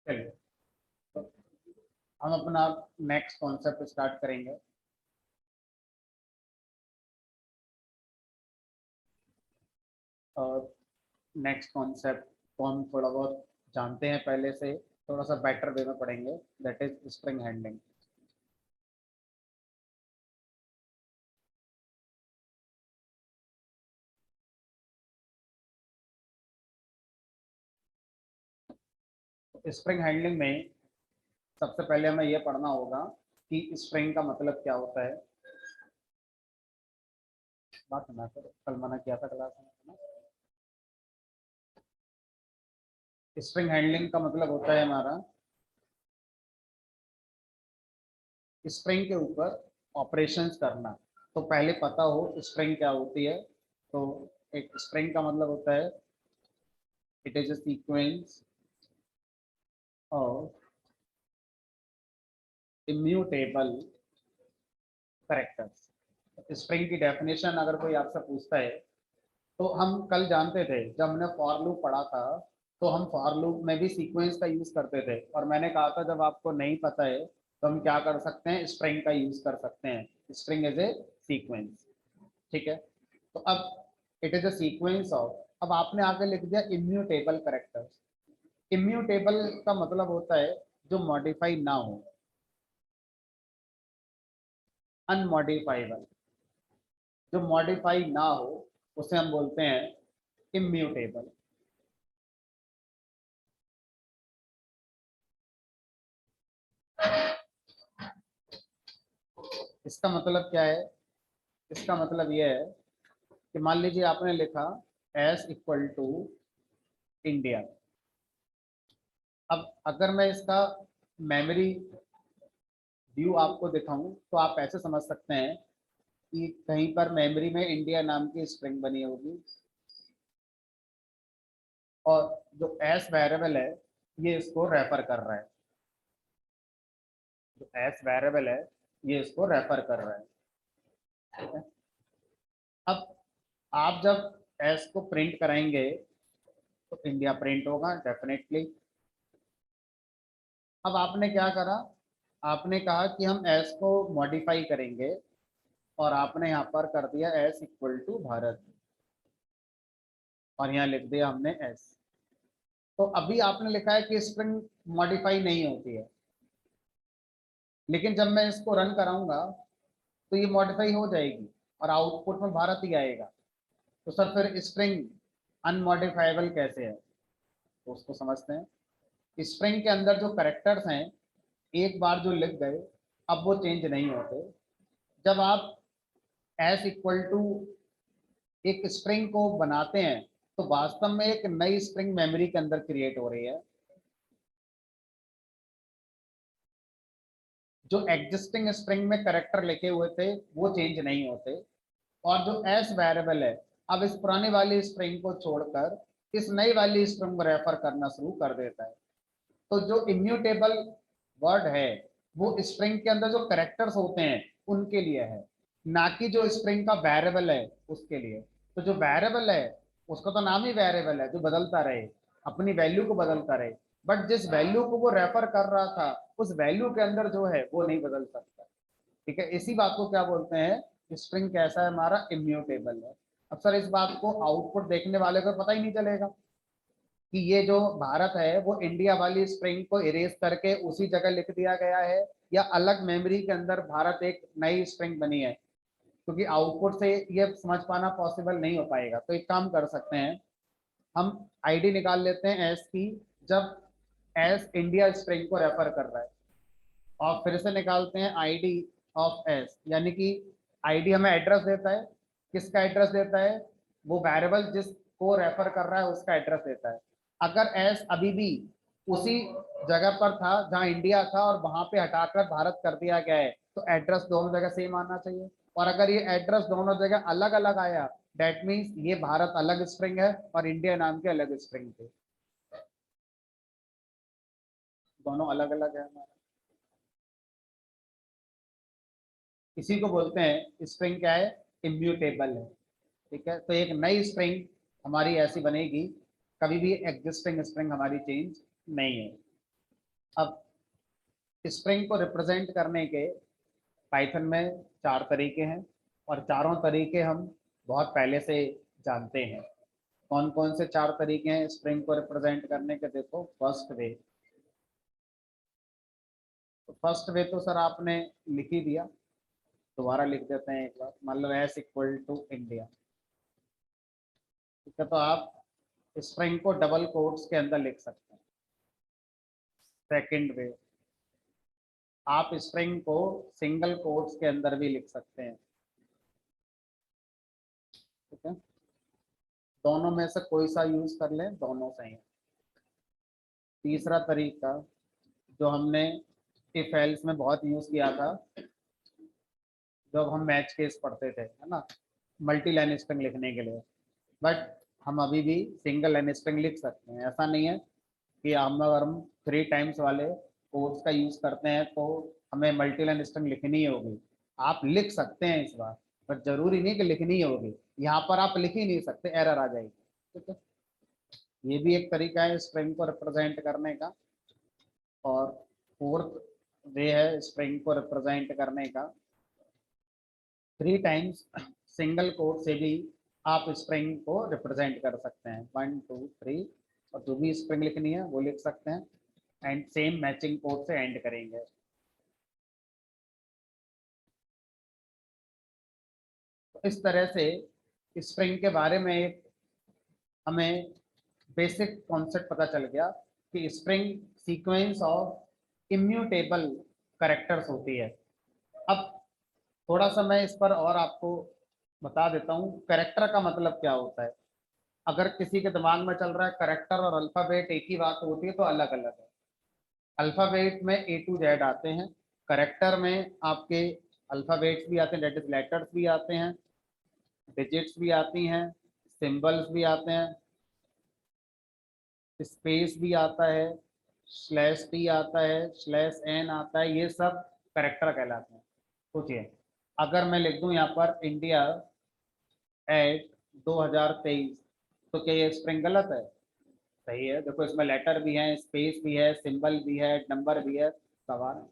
चलिए, तो हम अपना नेक्स्ट कॉन्सेप्ट स्टार्ट करेंगे। और नेक्स्ट कॉन्सेप्ट को हम थोड़ा बहुत जानते हैं पहले से, थोड़ा सा बेटर वे में पढ़ेंगे, that is spring handling. Spring handling में सबसे पहले हमें यह पढ़ना होगा कि स्प्रिंग का मतलब क्या होता है। बात सुना करो, कल मना किया था क्लास में। स्प्रिंग हैंडलिंग का मतलब होता है हमारा स्प्रिंग के ऊपर ऑपरेशंस करना। तो पहले पता हो स्प्रिंग क्या होती है। तो एक स्प्रिंग का मतलब होता है it is a sequence of immutable characters. Spring की डेफिनेशन अगर कोई आपसे पूछता है, तो हम कल जानते थे जब हमने फॉर लूप पढ़ा था, तो हम फॉर लूप में भी सीक्वेंस का यूज करते थे। और मैंने कहा था जब आपको नहीं पता है तो हम क्या कर सकते हैं, स्ट्रिंग का यूज कर सकते हैं। स्ट्रिंग एज ए सीक्वेंस, ठीक है। तो अब it is a sequence of, अब आपने आगे लिख दिया इम्यूटेबल कैरेक्टर्स। इम्यूटेबल का मतलब होता है जो मॉडिफाई ना हो, अनमॉडिफाइबल। जो मॉडिफाई ना हो उसे हम बोलते हैं इम्यूटेबल। इसका मतलब क्या है? इसका मतलब यह है कि मान लीजिए आपने लिखा एस इक्वल टू इंडिया। अब अगर मैं इसका मेमोरी व्यू आपको दिखाऊं तो आप ऐसे समझ सकते हैं कि कहीं पर मेमोरी में इंडिया नाम की स्ट्रिंग बनी होगी, और जो एस वेरिएबल है ये इसको रेफर कर रहा है। जो एस वेरिएबल है ये इसको रेफर कर रहा है, ठीक है। अब आप जब एस को प्रिंट कराएंगे तो इंडिया प्रिंट होगा डेफिनेटली। अब आपने क्या करा, आपने कहा कि हम एस को मॉडिफाई करेंगे, और आपने यहाँ पर कर दिया एस इक्वल टू भारत, और यहाँ लिख दिया हमने एस। तो अभी आपने लिखा है कि स्ट्रिंग मॉडिफाई नहीं होती है, लेकिन जब मैं इसको रन कराऊंगा तो ये मॉडिफाई हो जाएगी और आउटपुट में भारत ही आएगा। तो सर फिर स्ट्रिंग अनमॉडिफाइबल कैसे है? तो उसको समझते हैं। स्ट्रिंग के अंदर जो करेक्टर्स हैं एक बार जो लिख गए अब वो चेंज नहीं होते। जब आप एस इक्वल टू एक स्ट्रिंग को बनाते हैं तो वास्तव में एक नई स्ट्रिंग मेमोरी के अंदर क्रिएट हो रही है। जो एग्जिस्टिंग स्ट्रिंग में करेक्टर लिखे हुए थे वो चेंज नहीं होते, और जो एस वेरिएबल है अब इस पुरानी वाली स्ट्रिंग को छोड़कर इस नई वाली स्ट्रिंग को रेफर करना शुरू कर देता है। तो जो इम्यूटेबल वर्ड है वो स्ट्रिंग के अंदर जो करेक्टर्स होते हैं उनके लिए है, ना कि जो स्ट्रिंग का वेरिएबल है उसके लिए। तो जो वेरिएबल है उसका तो नाम ही वेरिएबल है, जो बदलता रहे, अपनी वैल्यू को बदलता रहे। बट जिस वैल्यू को वो रेफर कर रहा था उस वैल्यू के अंदर जो है वो नहीं बदल सकता, ठीक है। इसी बात को क्या बोलते हैं, स्ट्रिंग कैसा है हमारा, इम्यूटेबल है। अब सर इस बात को आउटपुट देखने वाले को पता ही नहीं चलेगा कि ये जो भारत है वो इंडिया वाली स्ट्रिंग को इरेज करके उसी जगह लिख दिया गया है, या अलग मेमोरी के अंदर भारत एक नई स्ट्रिंग बनी है, क्योंकि आउटपुट से ये समझ पाना पॉसिबल नहीं हो पाएगा। तो एक काम कर सकते हैं, हम आईडी निकाल लेते हैं एस की, जब एस इंडिया स्ट्रिंग को रेफर कर रहा है, और फिर से निकालते हैं आईडी ऑफ एस, यानी कि आईडी हमें एड्रेस देता है। किसका एड्रेस देता है? वो वेरिएबल जिसको रेफर कर रहा है उसका एड्रेस देता है। अगर एस अभी भी उसी जगह पर था जहां इंडिया था और वहां पे हटाकर भारत कर दिया गया है तो एड्रेस दोनों जगह सेम आना चाहिए। और अगर ये एड्रेस दोनों जगह अलग अलग आया दैट मीन्स ये भारत अलग स्ट्रिंग है और इंडिया नाम के अलग स्ट्रिंग थे, दोनों अलग अलग है हमारा। इसी को बोलते हैं स्ट्रिंग क्या है, इम्यूटेबल है, ठीक है। तो एक नई स्ट्रिंग हमारी ऐसी बनेगी, कभी भी एग्जिस्टिंग स्ट्रिंग हमारी चेंज नहीं है। अब स्ट्रिंग को रिप्रेजेंट करने के पाइथन में 4 तरीके हैं और चारों तरीके हम बहुत पहले से जानते हैं। कौन कौन से 4 तरीके हैं स्ट्रिंग को रिप्रेजेंट करने के? देखो, फर्स्ट वे। तो फर्स्ट वे तो सर आपने लिख ही दिया, दोबारा लिख देते हैं एक बार, मतलब एस इक्वल टू इंडिया। ठीक है, तो आप स्ट्रिंग को डबल कोट्स के अंदर लिख सकते हैं। सेकंड वे, आप स्ट्रिंग को सिंगल कोट्स के अंदर भी लिख सकते हैं। ठीक है, दोनों में से कोई सा यूज कर लें, दोनों सही है। तीसरा तरीका जो हमने इफ एल्स में बहुत यूज किया था, जब हम मैच केस पढ़ते थे, है ना, मल्टी लाइन स्ट्रिंग लिखने के लिए। बट हम अभी भी सिंगल लाइन स्ट्रिंग लिख सकते हैं। ऐसा नहीं है कि हम अगर हम 3 टाइम्स वाले कोड्स का यूज करते हैं तो हमें मल्टी लाइन स्ट्रिंग लिखनी ही होगी। आप लिख सकते हैं इस बार, पर जरूरी नहीं कि लिखनी ही होगी। यहाँ पर आप लिख ही नहीं सकते, एरर आ जाएगी। ठीक है, ये भी एक तरीका है स्ट्रिंग को रिप्रेजेंट करने का। और फोर्थ वे है स्ट्रिंग को रिप्रेजेंट करने का 3 टाइम्स सिंगल कोड से भी आप स्ट्रिंग को रिप्रेजेंट कर सकते हैं। 1 2 3, और जो भी स्ट्रिंग लिखनी है वो लिख सकते हैं, एंड सेम मैचिंग कोड से एंड करेंगे। तो इस तरह से स्ट्रिंग के बारे में एक हमें बेसिक कॉन्सेप्ट पता चल गया कि string sequence of immutable characters होती है। अब थोड़ा सा मैं इस पर और आपको बता देता हूँ कैरेक्टर का मतलब क्या होता है। अगर किसी के दिमाग में चल रहा है करेक्टर और अल्फाबेट एक ही बात होती है, तो अलग अलग है। अल्फाबेट में ए टू जेड आते हैं, करेक्टर में आपके अल्फाबेट्स भी आते हैं, दैट इज लेटर्स भी आते हैं, डिजिट्स भी आती हैं, सिंबल्स भी आते हैं, स्पेस भी आता है, स्लैश टी आता है, स्लैश एन आता है, ये सब करेक्टर कहलाते हैं। सोचिए, अगर मैं लिख दूं यहाँ पर इंडिया एट 2023, तो क्या ये स्ट्रिंग गलत है? सही है। देखो, इसमें लेटर भी है, स्पेस भी है, सिंबल भी है, नंबर भी है, सवाल।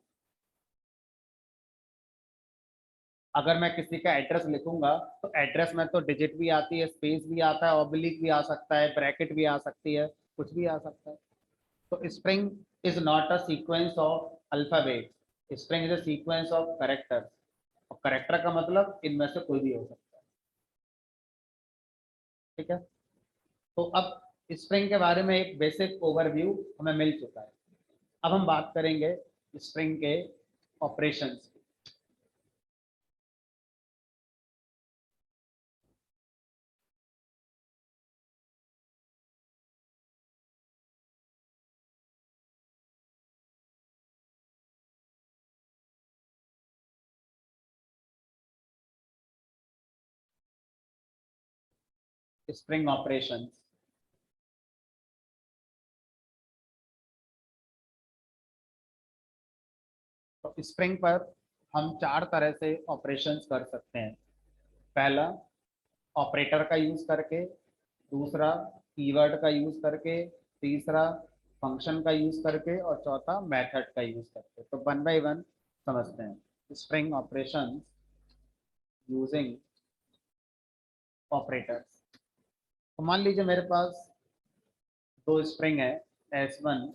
अगर मैं किसी का एड्रेस लिखूंगा तो एड्रेस में तो डिजिट भी आती है, स्पेस भी आता है, ऑब्लिक भी आ सकता है, ब्रैकेट भी आ सकती है, कुछ भी आ सकता है। तो string is not a sequence of alphabet, string is a sequence of character. और करेक्टर का मतलब इनमें से कोई भी हो सकता है। ठीक है, तो अब स्ट्रिंग के बारे में एक बेसिक ओवरव्यू हमें मिल चुका है। अब हम बात करेंगे स्ट्रिंग के ऑपरेशंस। स्ट्रिंग ऑपरेशंस, तो स्ट्रिंग पर हम 4 तरह से ऑपरेशंस कर सकते हैं। पहला, ऑपरेटर का यूज करके। दूसरा, कीवर्ड का यूज करके। तीसरा, फंक्शन का यूज करके। और चौथा, मेथड का यूज करके। तो वन बाय वन समझते हैं स्ट्रिंग ऑपरेशंस यूजिंग ऑपरेटर्स। तो मान लीजिए मेरे पास 2 स्ट्रिंग है, S1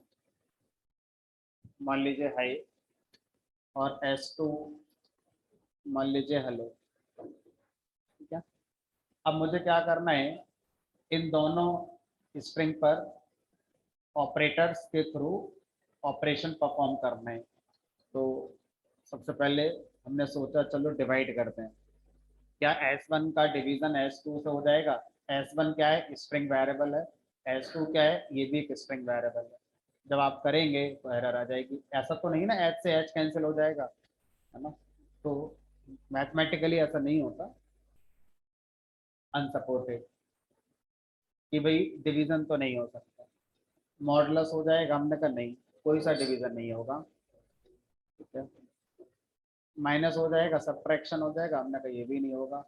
मान लीजिए हाई, और S2 मान लीजिए हेलो। ठीक है, अब मुझे क्या करना है, इन दोनों स्ट्रिंग पर ऑपरेटर्स के थ्रू ऑपरेशन परफॉर्म करना है। तो सबसे पहले हमने सोचा चलो डिवाइड करते हैं। क्या S1 का डिवीजन S2 से हो जाएगा? S1 क्या है? स्ट्रिंग वेरिएबल है। S2 क्या है? ये भी एक स्ट्रिंग वेरिएबल है। जब आप करेंगे तो एरर आ जाएगी। ऐसा तो नहीं ना H से H कैंसिल हो जाएगा, है ना? तो मैथमेटिकली ऐसा नहीं होता, अनसपोर्टेड, कि भाई डिवीजन तो नहीं हो सकता। मॉडुलस हो जाएगा, हमने कहा नहीं, कोई सा डिवीजन नहीं होगा। ठीक है, माइनस हो जाएगा, सब्ट्रैक्शन हो जाएगा, हमने कहा ये भी नहीं होगा।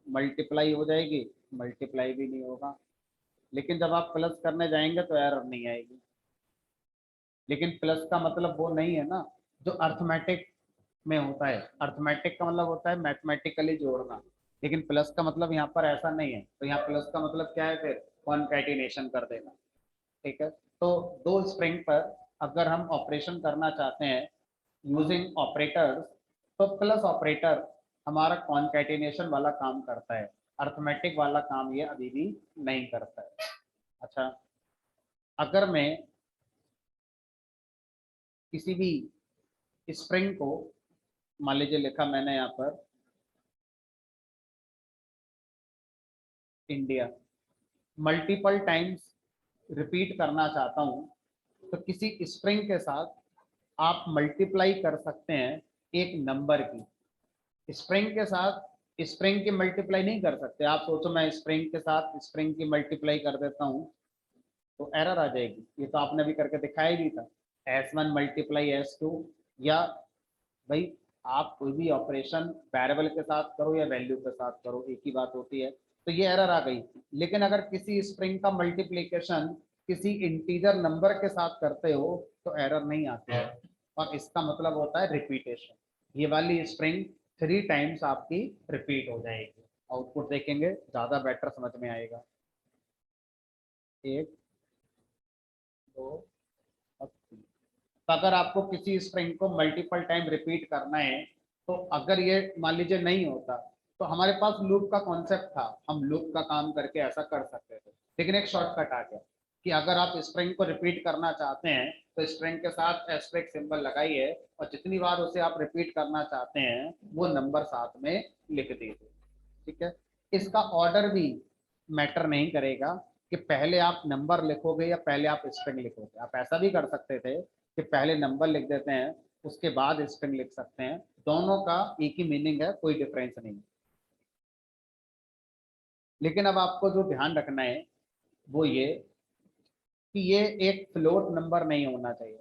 मल्टीप्लाई हो जाएगी, मल्टीप्लाई भी नहीं होगा। लेकिन जब आप प्लस करने जाएंगे तो एरर नहीं आएगी। लेकिन प्लस का मतलब वो नहीं है ना जो अर्थमेटिक में होता है। अर्थमेटिक का मतलब होता है मैथमेटिकली जोड़ना, लेकिन प्लस का मतलब यहाँ पर ऐसा नहीं है। तो यहाँ प्लस का मतलब क्या है, फिर कॉन्कैटिनेशन कर देना। ठीक है, तो दो स्प्रिंग पर अगर हम ऑपरेशन करना चाहते हैं यूजिंग ऑपरेटर्स, तो प्लस ऑपरेटर हमारा कॉन्कैटिनेशन वाला काम करता है, अर्थमेटिक वाला काम ये अभी भी नहीं करता है। अच्छा, अगर मैं किसी भी स्प्रिंग को, मान लीजिए लिखा मैंने यहाँ पर इंडिया, मल्टीपल टाइम्स रिपीट करना चाहता हूँ, तो किसी स्प्रिंग के साथ आप मल्टीप्लाई कर सकते हैं एक नंबर की। स्प्रिंग के साथ स्प्रिंग की मल्टीप्लाई नहीं कर सकते। आप सोचो मैं स्प्रिंग के साथ स्प्रिंग की मल्टीप्लाई कर देता हूँ तो एरर आ जाएगी। ये तो आपने भी करके दिखाया भी था, S1 मल्टीप्लाई S2, या भाई आप कोई भी ऑपरेशन वेरिएबल के साथ करो या वैल्यू के साथ करो, एक ही बात होती है। तो ये एरर आ गई। लेकिन अगर किसी स्प्रिंग का मल्टीप्लिकेशन किसी इंटीजर नंबर के साथ करते हो तो एरर नहीं आती है, और इसका मतलब होता है रिपीटेशन। ये वाली स्प्रिंग 3 टाइम्स आपकी रिपीट हो जाएगी। आउटपुट देखेंगे ज्यादा बेटर समझ में आएगा। 1, 2 और 3। तो अगर आपको किसी स्ट्रिंग को मल्टीपल टाइम रिपीट करना है, तो अगर ये मान लीजिए नहीं होता, तो हमारे पास लूप का कॉन्सेप्ट था, हम लूप का काम करके ऐसा कर सकते थे। लेकिन एक शॉर्टकट आ गया कि अगर आप स्ट्रिंग को रिपीट करना चाहते हैं तो स्ट्रिंग के साथ एस्टेरिस्क सिंबल लगाइए, और जितनी बार उसे आप रिपीट करना चाहते हैं वो नंबर साथ में लिख दीजिए। ठीक है, इसका ऑर्डर भी मैटर नहीं करेगा कि पहले आप नंबर लिखोगे या पहले आप स्ट्रिंग लिखोगे। आप ऐसा भी कर सकते थे कि पहले नंबर लिख देते हैं उसके बाद स्ट्रिंग लिख सकते हैं, दोनों का एक ही मीनिंग है, कोई डिफरेंस नहीं। लेकिन अब आपको जो ध्यान रखना है वो ये कि ये एक फ्लोट नंबर नहीं होना चाहिए,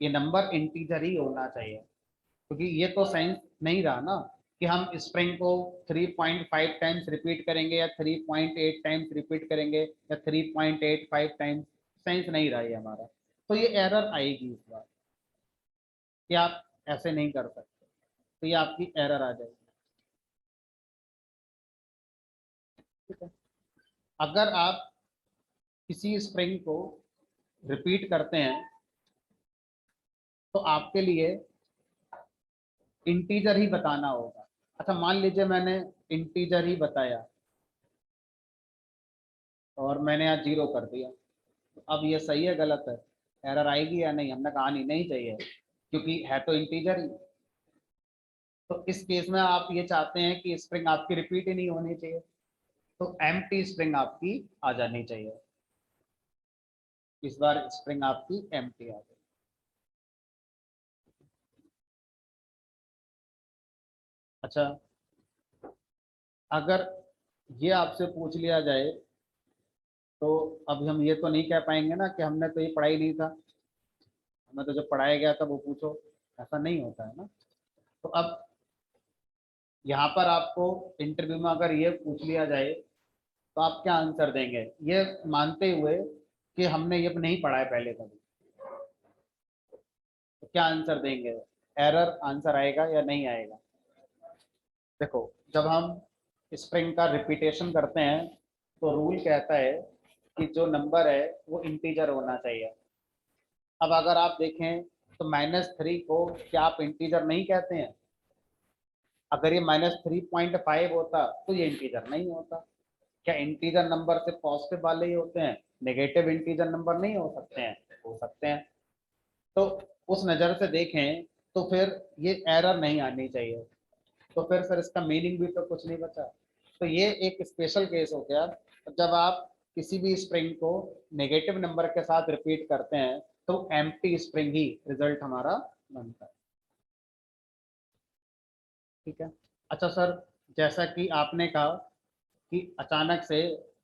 ये नंबर इंटीजर ही होना चाहिए। क्योंकि ये तो साइंस नहीं रहा ना कि हम स्प्रिंग को 3.5 टाइम्स रिपीट करेंगे या 3.8 टाइम्स रिपीट करेंगे या 3.85 टाइम्स। साइंस नहीं रहा ये हमारा। तो ये एरर आएगी इस बार कि आप ऐसे नहीं कर सकते, तो ये आपकी एरर आ जाएगी। ठीक है, अगर आप किसी स्प्रिंग को रिपीट करते हैं तो आपके लिए इंटीजर ही बताना होगा। अच्छा, मान लीजिए मैंने इंटीजर ही बताया और मैंने यहाँ 0 कर दिया, तो अब ये सही है गलत है, एरर आएगी या नहीं? हमने कहा नहीं, नहीं चाहिए, क्योंकि है तो इंटीजर ही। तो इस केस में आप ये चाहते हैं कि स्प्रिंग आपकी रिपीट ही नहीं होनी चाहिए, तो एम्प्टी स्प्रिंग आपकी आ जानी चाहिए। इस बार स्प्रिंग आपकी एम्प्टी आ गई। अच्छा, अगर ये आपसे पूछ लिया जाए तो अब हम ये तो नहीं कह पाएंगे ना कि हमने तो ये पढ़ा ही नहीं था, हमें तो जो पढ़ाया गया था वो पूछो। ऐसा नहीं होता है ना। तो अब यहाँ पर आपको इंटरव्यू में अगर ये पूछ लिया जाए तो आप क्या आंसर देंगे, ये मानते हुए कि हमने ये नहीं पढ़ा है पहले कभी? तो क्या आंसर देंगे? एरर आंसर आएगा या नहीं आएगा? देखो, जब हम स्प्रिंग का रिपीटेशन करते हैं तो रूल कहता है कि जो नंबर है वो इंटीजर होना चाहिए। अब अगर आप देखें तो -3 को क्या आप इंटीजर नहीं कहते हैं? अगर ये -3.5 होता तो ये इंटीजर नहीं होता। क्या इंटीजर नंबर से पॉजिटिव वाले ही होते हैं, नेगेटिव इंटीजर नंबर नहीं हो सकते हैं? हो सकते हैं। तो उस नज़र से देखें तो फिर ये एरर नहीं आनी चाहिए। तो फिर सर इसका मीनिंग भी तो कुछ नहीं बचा। तो ये एक स्पेशल केस हो गया जब आप किसी भी स्प्रिंग को नेगेटिव नंबर के साथ रिपीट करते हैं तो एम्प्टी स्प्रिंग ही रिजल्ट हमारा बनता है। ठीक है। अच्छा सर, जैसा कि आपने कहा कि अचानक से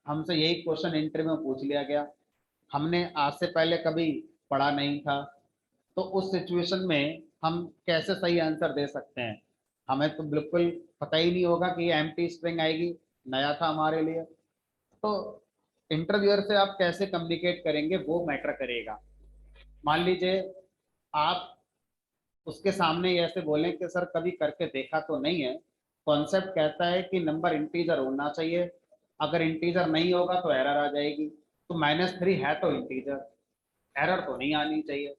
हमसे यही क्वेश्चन इंटरव्यू में पूछ लिया गया, हमने आज से पहले कभी पढ़ा नहीं था, तो उस सिचुएशन में हम कैसे सही आंसर दे सकते हैं? हमें तो बिल्कुल पता ही नहीं होगा कि ये एम्प्टी स्ट्रिंग आएगी, नया था हमारे लिए। तो इंटरव्यूअर से आप कैसे कम्युनिकेट करेंगे वो मैटर करेगा। मान लीजिए आप उसके सामने ये ऐसे बोलें कि सर कभी करके देखा तो नहीं है, कॉन्सेप्ट कहता है कि नंबर इंटीजर होना चाहिए, अगर इंटीजर नहीं होगा तो एरर आ जाएगी, तो -3 है तो इंटीजर, एरर तो नहीं आनी चाहिए।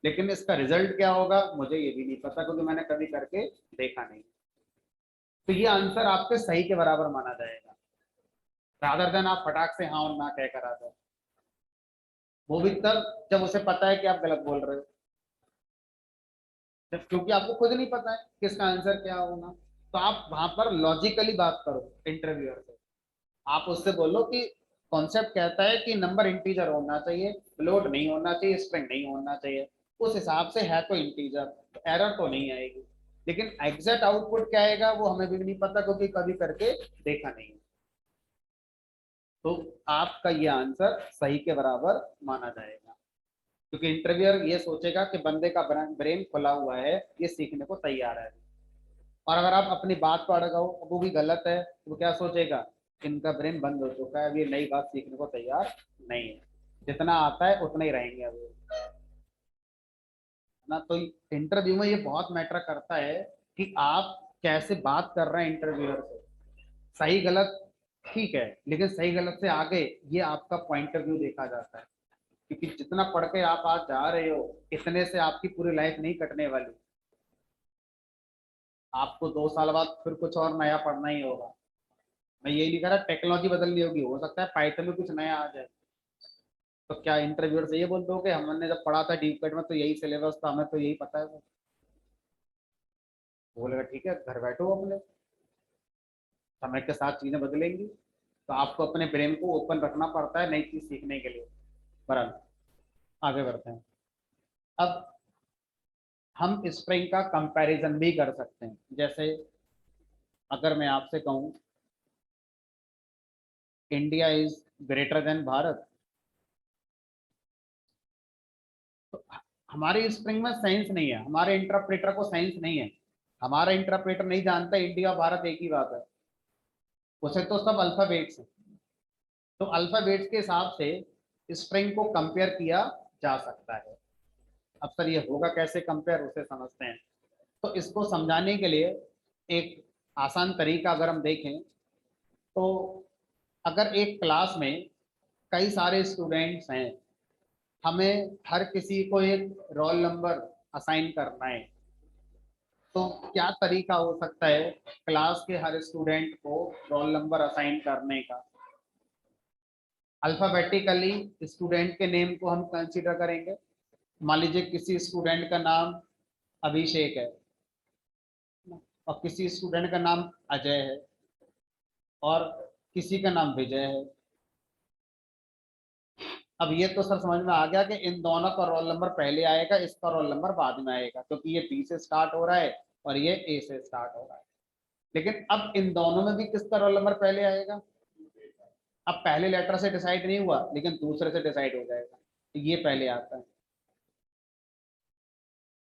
लेकिन इसका रिजल्ट क्या होगा मुझे ये भी नहीं पता, क्योंकि मैंने कभी करके देखा नहीं। तो ये आंसर आपके सही के बराबर माना जाएगा, रादर देन आप फटाक से हाँ और ना कह कर आ जाए, वो भी तब जब उसे पता है कि आप गलत बोल रहे हो, जब क्योंकि आपको खुद नहीं पता है कि इसका आंसर क्या होगा। तो आप वहां पर लॉजिकली बात करो इंटरव्यूअर से, आप उससे बोलो कि कॉन्सेप्ट कहता है कि नंबर इंटीजर होना चाहिए, फ्लोट नहीं होना चाहिए, स्ट्रिंग नहीं होना चाहिए, उस हिसाब से है तो इंटीजर, तो एरर तो नहीं आएगी। लेकिन एग्जैक्ट आउटपुट क्या आएगा वो हमें भी नहीं पता, क्योंकि कभी करके देखा नहीं है। तो आपका ये आंसर सही के बराबर माना जाएगा, क्योंकि इंटरव्यूअर ये सोचेगा कि बंदे का ब्रेन खुला हुआ है, ये सीखने को तैयार है। और अगर आप अपनी बात को अड़गाओ वो भी गलत है, तो वो क्या सोचेगा, इनका ब्रेन बंद हो चुका है, अब ये नई बात सीखने को तैयार नहीं है, जितना आता है उतना ही रहेंगे अभी, है ना। तो इंटरव्यू में ये बहुत मैटर करता है कि आप कैसे बात कर रहे हैं इंटरव्यूअर से। सही गलत ठीक है, लेकिन सही गलत से आगे ये आपका पॉइंट ऑफ व्यू देखा जाता है, क्योंकि जितना पढ़ के आप आज जा रहे हो इतने से आपकी पूरी लाइफ नहीं कटने वाली, आपको 2 साल बाद फिर कुछ और नया पढ़ना ही होगा। मैं यही नहीं कह रहा टेक्नोलॉजी बदलनी होगी, हो सकता है पाइथन में कुछ नया आ जाए, तो क्या इंटरव्यूअर से ये बोल दो कि हमने जब पढ़ा था डीप कट में तो यही सिलेबस था, हमें तो यही पता है। बोलेगा ठीक है घर बैठो, अपने समय के साथ चीजें बदलेंगी, तो आपको अपने ब्रेन को ओपन रखना पड़ता है नई चीज सीखने के लिए। बराबर, आगे बढ़ते हैं। अब हम स्ट्रिंग का कंपैरिजन भी कर सकते हैं, जैसे अगर मैं आपसे कहूं India is greater then Bharat, तो हमारी स्ट्रिंग में साइंस नहीं है, हमारे इंटरप्रेटर को साइंस नहीं है, हमारा इंटरप्रेटर नहीं जानता इंडिया और भारत एक ही बात है, उसे तो सब अल्फाबेट्स है। तो अल्फाबेट्स के हिसाब से स्ट्रिंग को कंपेयर किया जा सकता है। अब सर ये होगा कैसे कंपेयर, उसे समझते हैं। तो इसको समझाने के लिए एक आसान तरीका अगर हम देखें, तो अगर एक क्लास में कई सारे स्टूडेंट्स हैं, हमें हर किसी को एक रोल नंबर असाइन करना है, तो क्या तरीका हो सकता है क्लास के हर स्टूडेंट को रोल नंबर असाइन करने का। अल्फाबेटिकली स्टूडेंट के नेम को हम कंसीडर करेंगे। मान लीजिए किसी स्टूडेंट का नाम अभिषेक है और किसी स्टूडेंट का नाम अजय है और किसी का नाम विजय है। अब ये तो सर समझ में आ गया कि इन दोनों का रोल नंबर पहले आएगा, इसका रोल नंबर बाद में आएगा, क्योंकि ये बी से स्टार्ट हो रहा है और ये ए से स्टार्ट हो रहा है। लेकिन अब इन दोनों में भी किसका रोल नंबर पहले आएगा, अब पहले लेटर से डिसाइड नहीं हुआ लेकिन दूसरे से डिसाइड हो जाएगा, तो ये पहले आता है।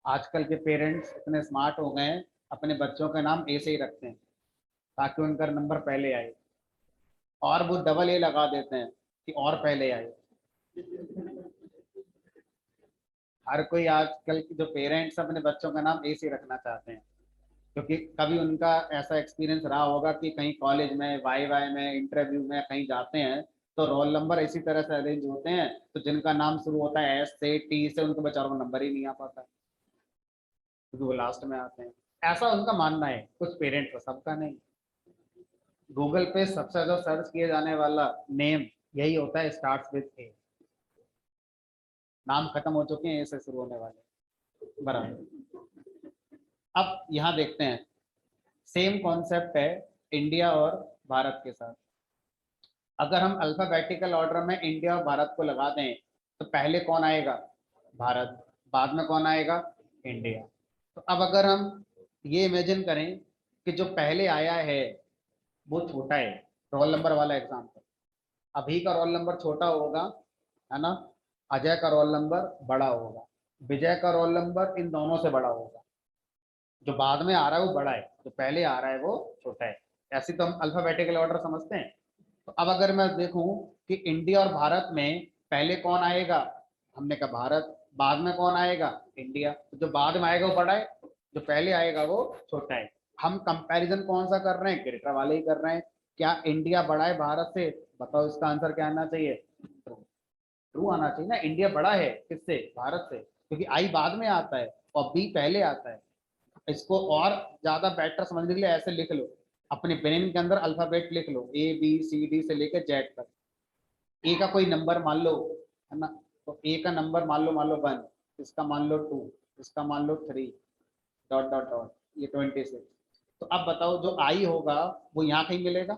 आजकल के पेरेंट्स इतने स्मार्ट हो गए हैं, अपने बच्चों का नाम ए से ही रखते हैं ताकि उनका नंबर पहले आए, और वो डबल ए लगा देते हैं कि और पहले आए। हर कोई आजकल के जो पेरेंट्स अपने बच्चों का नाम ए से रखना चाहते हैं, क्योंकि कभी उनका ऐसा एक्सपीरियंस रहा होगा कि कहीं कॉलेज में वाई वाई में इंटरव्यू में कहीं जाते हैं तो रोल नंबर इसी तरह से अरेंज होते हैं, तो जिनका नाम शुरू होता है एस से टी से उनके बेचारों को नंबर ही नहीं आ पाता, क्योंकि वो लास्ट में आते हैं। ऐसा उनका मानना है, कुछ पेरेंट्स का, सबका नहीं। गूगल पे सबसे ज्यादा सर्च किया जाने वाला नेम यही होता है, स्टार्ट्स विद ए। नाम खत्म हो चुके हैं ए से शुरू होने वाले। बराबर। अब यहाँ देखते हैं, सेम कॉन्सेप्ट है इंडिया और भारत के साथ। अगर हम अल्फाबेटिकल ऑर्डर में इंडिया और भारत को लगा दें तो पहले कौन आएगा, भारत, बाद में कौन आएगा, इंडिया। तो अब अगर हम ये इमेजिन करें कि जो पहले आया है वो छोटा है, रोल नंबर वाला एग्जाम्पल, अभी का रोल नंबर छोटा होगा, है ना, अजय का रोल नंबर बड़ा होगा, विजय का रोल नंबर इन दोनों से बड़ा होगा, जो बाद में आ रहा है वो बड़ा है, जो पहले आ रहा है वो छोटा है। ऐसे तो हम अल्फाबेटिकल ऑर्डर समझते हैं। तो अब अगर मैं देखूं कि इंडिया और भारत में पहले कौन आएगा, हमने कहा भारत, बाद में कौन आएगा, इंडिया। तो जो बाद में आएगा वो बड़ा है, जो पहले आएगा वो छोटा है। हम कंपैरिजन कौन सा कर रहे हैं, ग्रेटर वाले ही कर रहे हैं। क्या इंडिया बड़ा है भारत से, बताओ इसका आंसर क्या आना चाहिए, ट्रू आना चाहिए ना। इंडिया बड़ा है किससे, भारत से, क्योंकि आई बाद में आता है और बी पहले आता है। इसको और ज्यादा बेटर समझने के लिए ऐसे लिख लो, अपने ब्रेन के अंदर अल्फाबेट लिख लो, ए बी सी डी से लेकर जेड तक। ए का कोई नंबर मान लो, है ना, तो ए का नंबर मान लो 1, इसका मान लो 2, इसका मान लो 3, डॉट डॉट डॉट, ये 26। तो अब बताओ जो आई होगा वो यहाँ कहीं मिलेगा,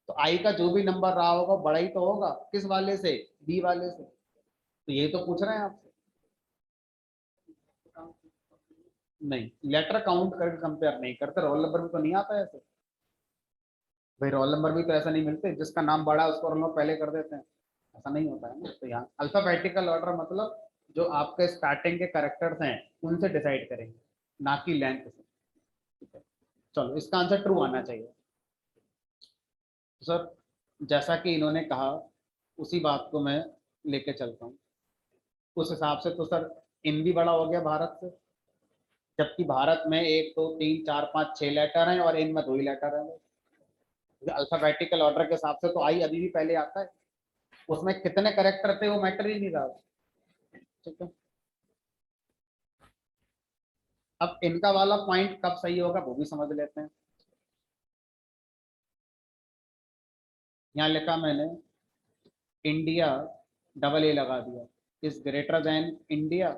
तो आई का जो भी नंबर रहा होगा बड़ा ही तो होगा, किस वाले से, बी वाले से। तो यही तो पूछ रहे हैं आपसे। नहीं, लेटर काउंट करके कंपेयर नहीं करते, रोल नंबर में तो नहीं आता है ऐसे। भाई रोल नंबर भी तो ऐसा नहीं मिलते, जिसका नाम बड़ा है उसको रोल नंबर पहले कर देते हैं, ऐसा नहीं होता है ना। तो यहाँ अल्फाबेटिकल ऑर्डर मतलब जो आपके स्टार्टिंग के कैरेक्टर्स हैं उनसे डिसाइड करेंगे, ना कि लेंथ से। ठीक है, चलो इसका आंसर ट्रू आना चाहिए। तो सर जैसा कि इन्होंने कहा उसी बात को मैं लेके चलता हूँ। उस हिसाब से तो सर इन भी बड़ा हो गया भारत से, जबकि भारत में 1 2 3 4 5 6 लेटर हैं और इनमें 2 ही लेटर हैं। अल्फाबेटिकल ऑर्डर के हिसाब से तो आई अभी भी पहले आता है, उसमें कितने करेक्टर थे वो मैटर ही नहीं रहा। ठीक है, अब इनका वाला पॉइंट कब सही होगा वो भी समझ लेते हैं। यहाँ लिखा मैंने इंडिया, डबल ए लगा दिया, इज ग्रेटर देन इंडिया।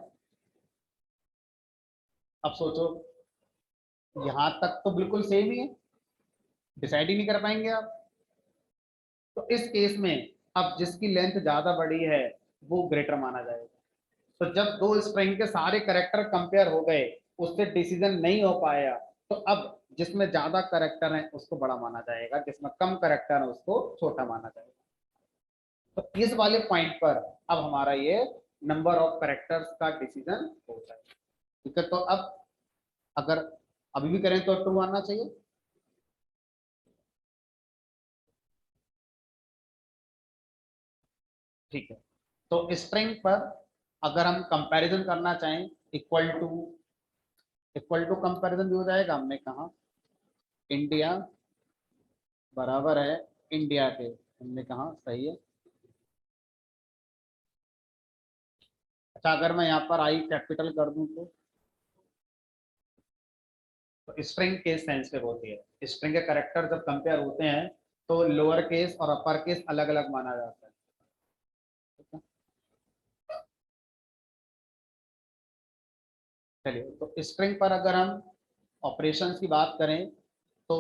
अब सोचो, यहां तक तो बिल्कुल सेम ही है, डिसाइड ही नहीं कर पाएंगे आप। तो इस केस में अब जिसकी लेंथ ज्यादा बड़ी है वो ग्रेटर माना जाएगा। तो जब दो स्ट्रिंग के सारे करेक्टर कंपेयर हो गए, उससे डिसीजन नहीं हो पाया, तो अब जिसमें ज्यादा करेक्टर है उसको बड़ा माना जाएगा, जिसमें कम करेक्टर है उसको छोटा माना जाएगा। तो इस वाले पॉइंट पर अब हमारा ये नंबर ऑफ करेक्टर्स का डिसीजन होता है। ठीक है, तो अब अगर अभी भी करें तो ट्रू आना चाहिए। ठीक है, तो स्ट्रिंग पर अगर हम कंपैरिजन करना चाहें, equal to, equal to comparison भी हो जाएगा। हमने कहा इंडिया बराबर है इंडिया के, हमने कहा सही है। अच्छा अगर मैं यहाँ पर आई कैपिटल कर दूं तो स्ट्रिंग केस सेंसिटिव होती है। स्ट्रिंग के करेक्टर जब कंपेयर होते हैं तो लोअर केस और अपर केस अलग अलग माना जाता है। ठीक है? चलिए, तो स्ट्रिंग पर अगर हम ऑपरेशंस की बात करें तो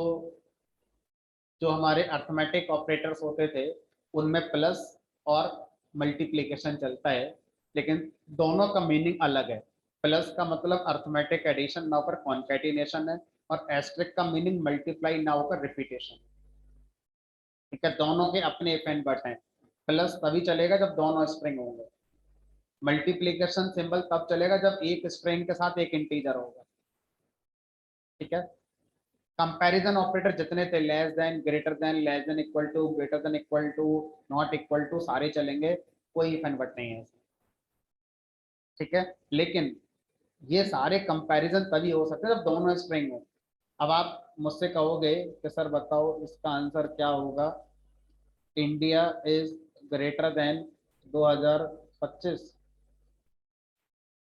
जो हमारे अर्थमेटिक ऑपरेटर्स होते थे उनमें प्लस और मल्टीप्लिकेशन चलता है, लेकिन दोनों का मीनिंग अलग है। प्लस का मतलब अर्थमेटिक एडिशन ना होकर कॉन्कैटिनेशन है, और एस्ट्रिक का मीनिंग मल्टीप्लाई ना होकर रिपीटेशन। ठीक है, दोनों के अपने इफ एंड बट हैं। प्लस तभी चलेगा जब दोनों स्ट्रिंग होंगे, मल्टीप्लिकेशन सिंबल तब चलेगा जब एक स्ट्रिंग के साथ एक इंटीजर होगा। ठीक है, कंपैरिजन ऑपरेटर जितने थे, less than, greater than, less than equal to, greater than equal to, not equal to, सारे चलेंगे, कोई इफ एंड बट नहीं है। ठीक है, लेकिन ये सारे कंपैरिजन तभी हो सकते हैं जब दोनों स्ट्रिंग हो। अब आप मुझसे कहोगे कि सर बताओ इसका आंसर क्या होगा, इंडिया इज ग्रेटर देन 2025।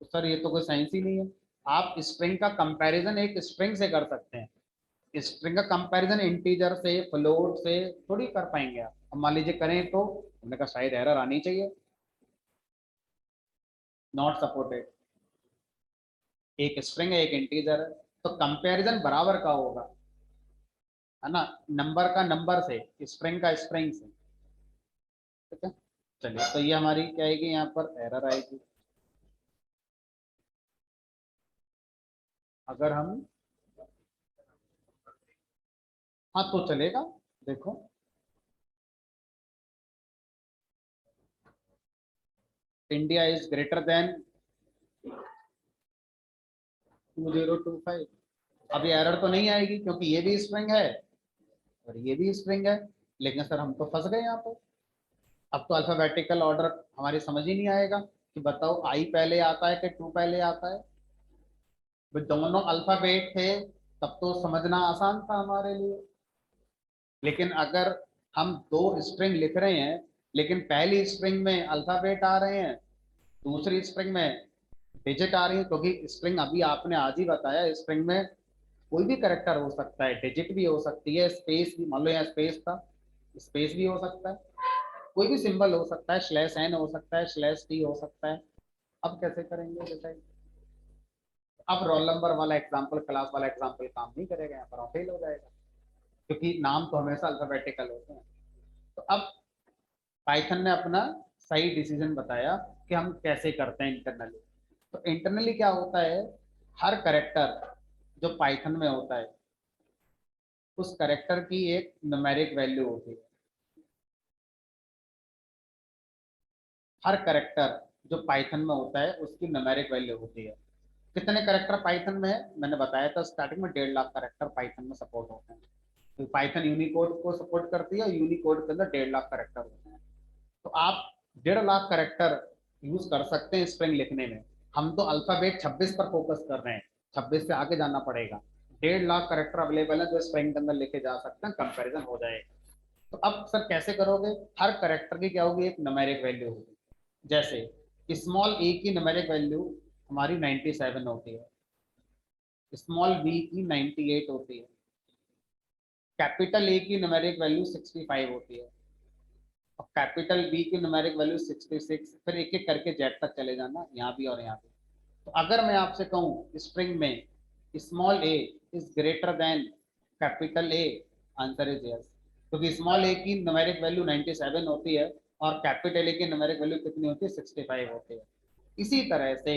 तो सर ये तो कोई साइंस ही नहीं है। आप स्ट्रिंग का कंपैरिजन एक स्ट्रिंग से कर सकते हैं, स्ट्रिंग का कंपैरिजन इंटीजर से, फ्लोट से थोड़ी कर पाएंगे आप। अब मान लीजिए करें तो हमने कहा शायद एरर आनी चाहिए, नॉट सपोर्टेड। एक स्ट्रिंग है एक इंटीजर है, तो कंपैरिजन बराबर का होगा, है ना, नंबर का नंबर से, स्ट्रिंग का स्ट्रिंग से। ठीक है, चलिए तो ये हमारी क्या आएगी, यहाँ पर एरर आएगी। अगर हम, हाँ तो चलेगा, देखो इंडिया इज ग्रेटर देन 2025। अब ये एरर तो नहीं आएगी क्योंकि ये भी स्ट्रिंग है और ये भी स्ट्रिंग है। लेकिन सर हम तो फंस गए यहाँ पे, अब तो अल्फाबेटिकल ऑर्डर हमारी समझ ही नहीं आएगा। कि बताओ आई पहले आता है कि टू पहले आता है? भाई दोनों अल्फाबेट थे तब तो समझना आसान था हमारे लिए। लेकिन अगर हम दो स्ट्रिंग लिख रहे हैं, लेकिन पहली स्ट्रिंग में अल्फाबेट आ रहे हैं, दूसरी स्ट्रिंग में डिजिट आ रही है, क्योंकि स्ट्रिंग अभी आपने आज ही बताया स्ट्रिंग में कोई भी करेक्टर हो सकता है, डिजिट भी हो सकती है, स्पेस भी, मान लो यहाँ स्पेस था, स्पेस भी हो सकता है, कोई भी सिंबल हो सकता है, स्लैश एन हो सकता है, स्लैश टी हो सकता है। अब कैसे करेंगे बताइए? अब रोल नंबर वाला एग्जाम्पल, क्लास वाला एग्जाम्पल काम नहीं करेगा, यहाँ पर फेल हो जाएगा, क्योंकि नाम तो हमेशा अल्फाबेटिकल होते हैं। तो अब पाइथन ने अपना सही डिसीजन बताया कि हम कैसे करते हैं इंटरनली। तो इंटरनली क्या होता है, हर करेक्टर जो पाइथन में होता है उस करेक्टर की एक न्यूमेरिक वैल्यू होती है। हर करेक्टर जो पाइथन में होता है उसकी न्यूमेरिक वैल्यू होती है। कितने करेक्टर पाइथन में है मैंने बताया था स्टार्टिंग में, 1.5 लाख करेक्टर पाइथन में सपोर्ट होते हैं। तो पाइथन यूनिकोड को सपोर्ट करती है और यूनिकोड के अंदर 1.5 लाख करेक्टर होते हैं। तो आप 1.5 लाख करेक्टर यूज कर सकते हैं स्ट्रिंग लिखने में। हम तो अल्फाबेट 26 पर फोकस कर रहे हैं, 26 से आगे जाना पड़ेगा। 1.5 लाख करेक्टर अवेलेबल है जो स्ट्रिंग के अंदर लिखे जा सकते हैं, कंपेरिजन हो जाएगा। तो अब सर कैसे करोगे? हर करेक्टर की क्या होगी, एक न्यूमेरिक वैल्यू होगी। जैसे स्मॉल ए की न्यूमेरिक वैल्यू हमारी 97 होती है, स्मॉल बी की 98 होती है, कैपिटल ए की न्यूमेरिक वैल्यू 65 होती है, और कैपिटल बी की न्यूमेरिक वैल्यू 66। फिर एक एक करके जेड तक चले जाना, यहाँ भी और यहाँ भी। तो अगर मैं आपसे कहूँ स्ट्रिंग में small A is greater then capital A, answer is yes, क्योंकि स्मॉल ए की न्यूमेरिक वैल्यू 97 होती है और कैपिटल ए की न्यूमेरिक वैल्यू कितनी होती है, 65 होती है। इसी तरह से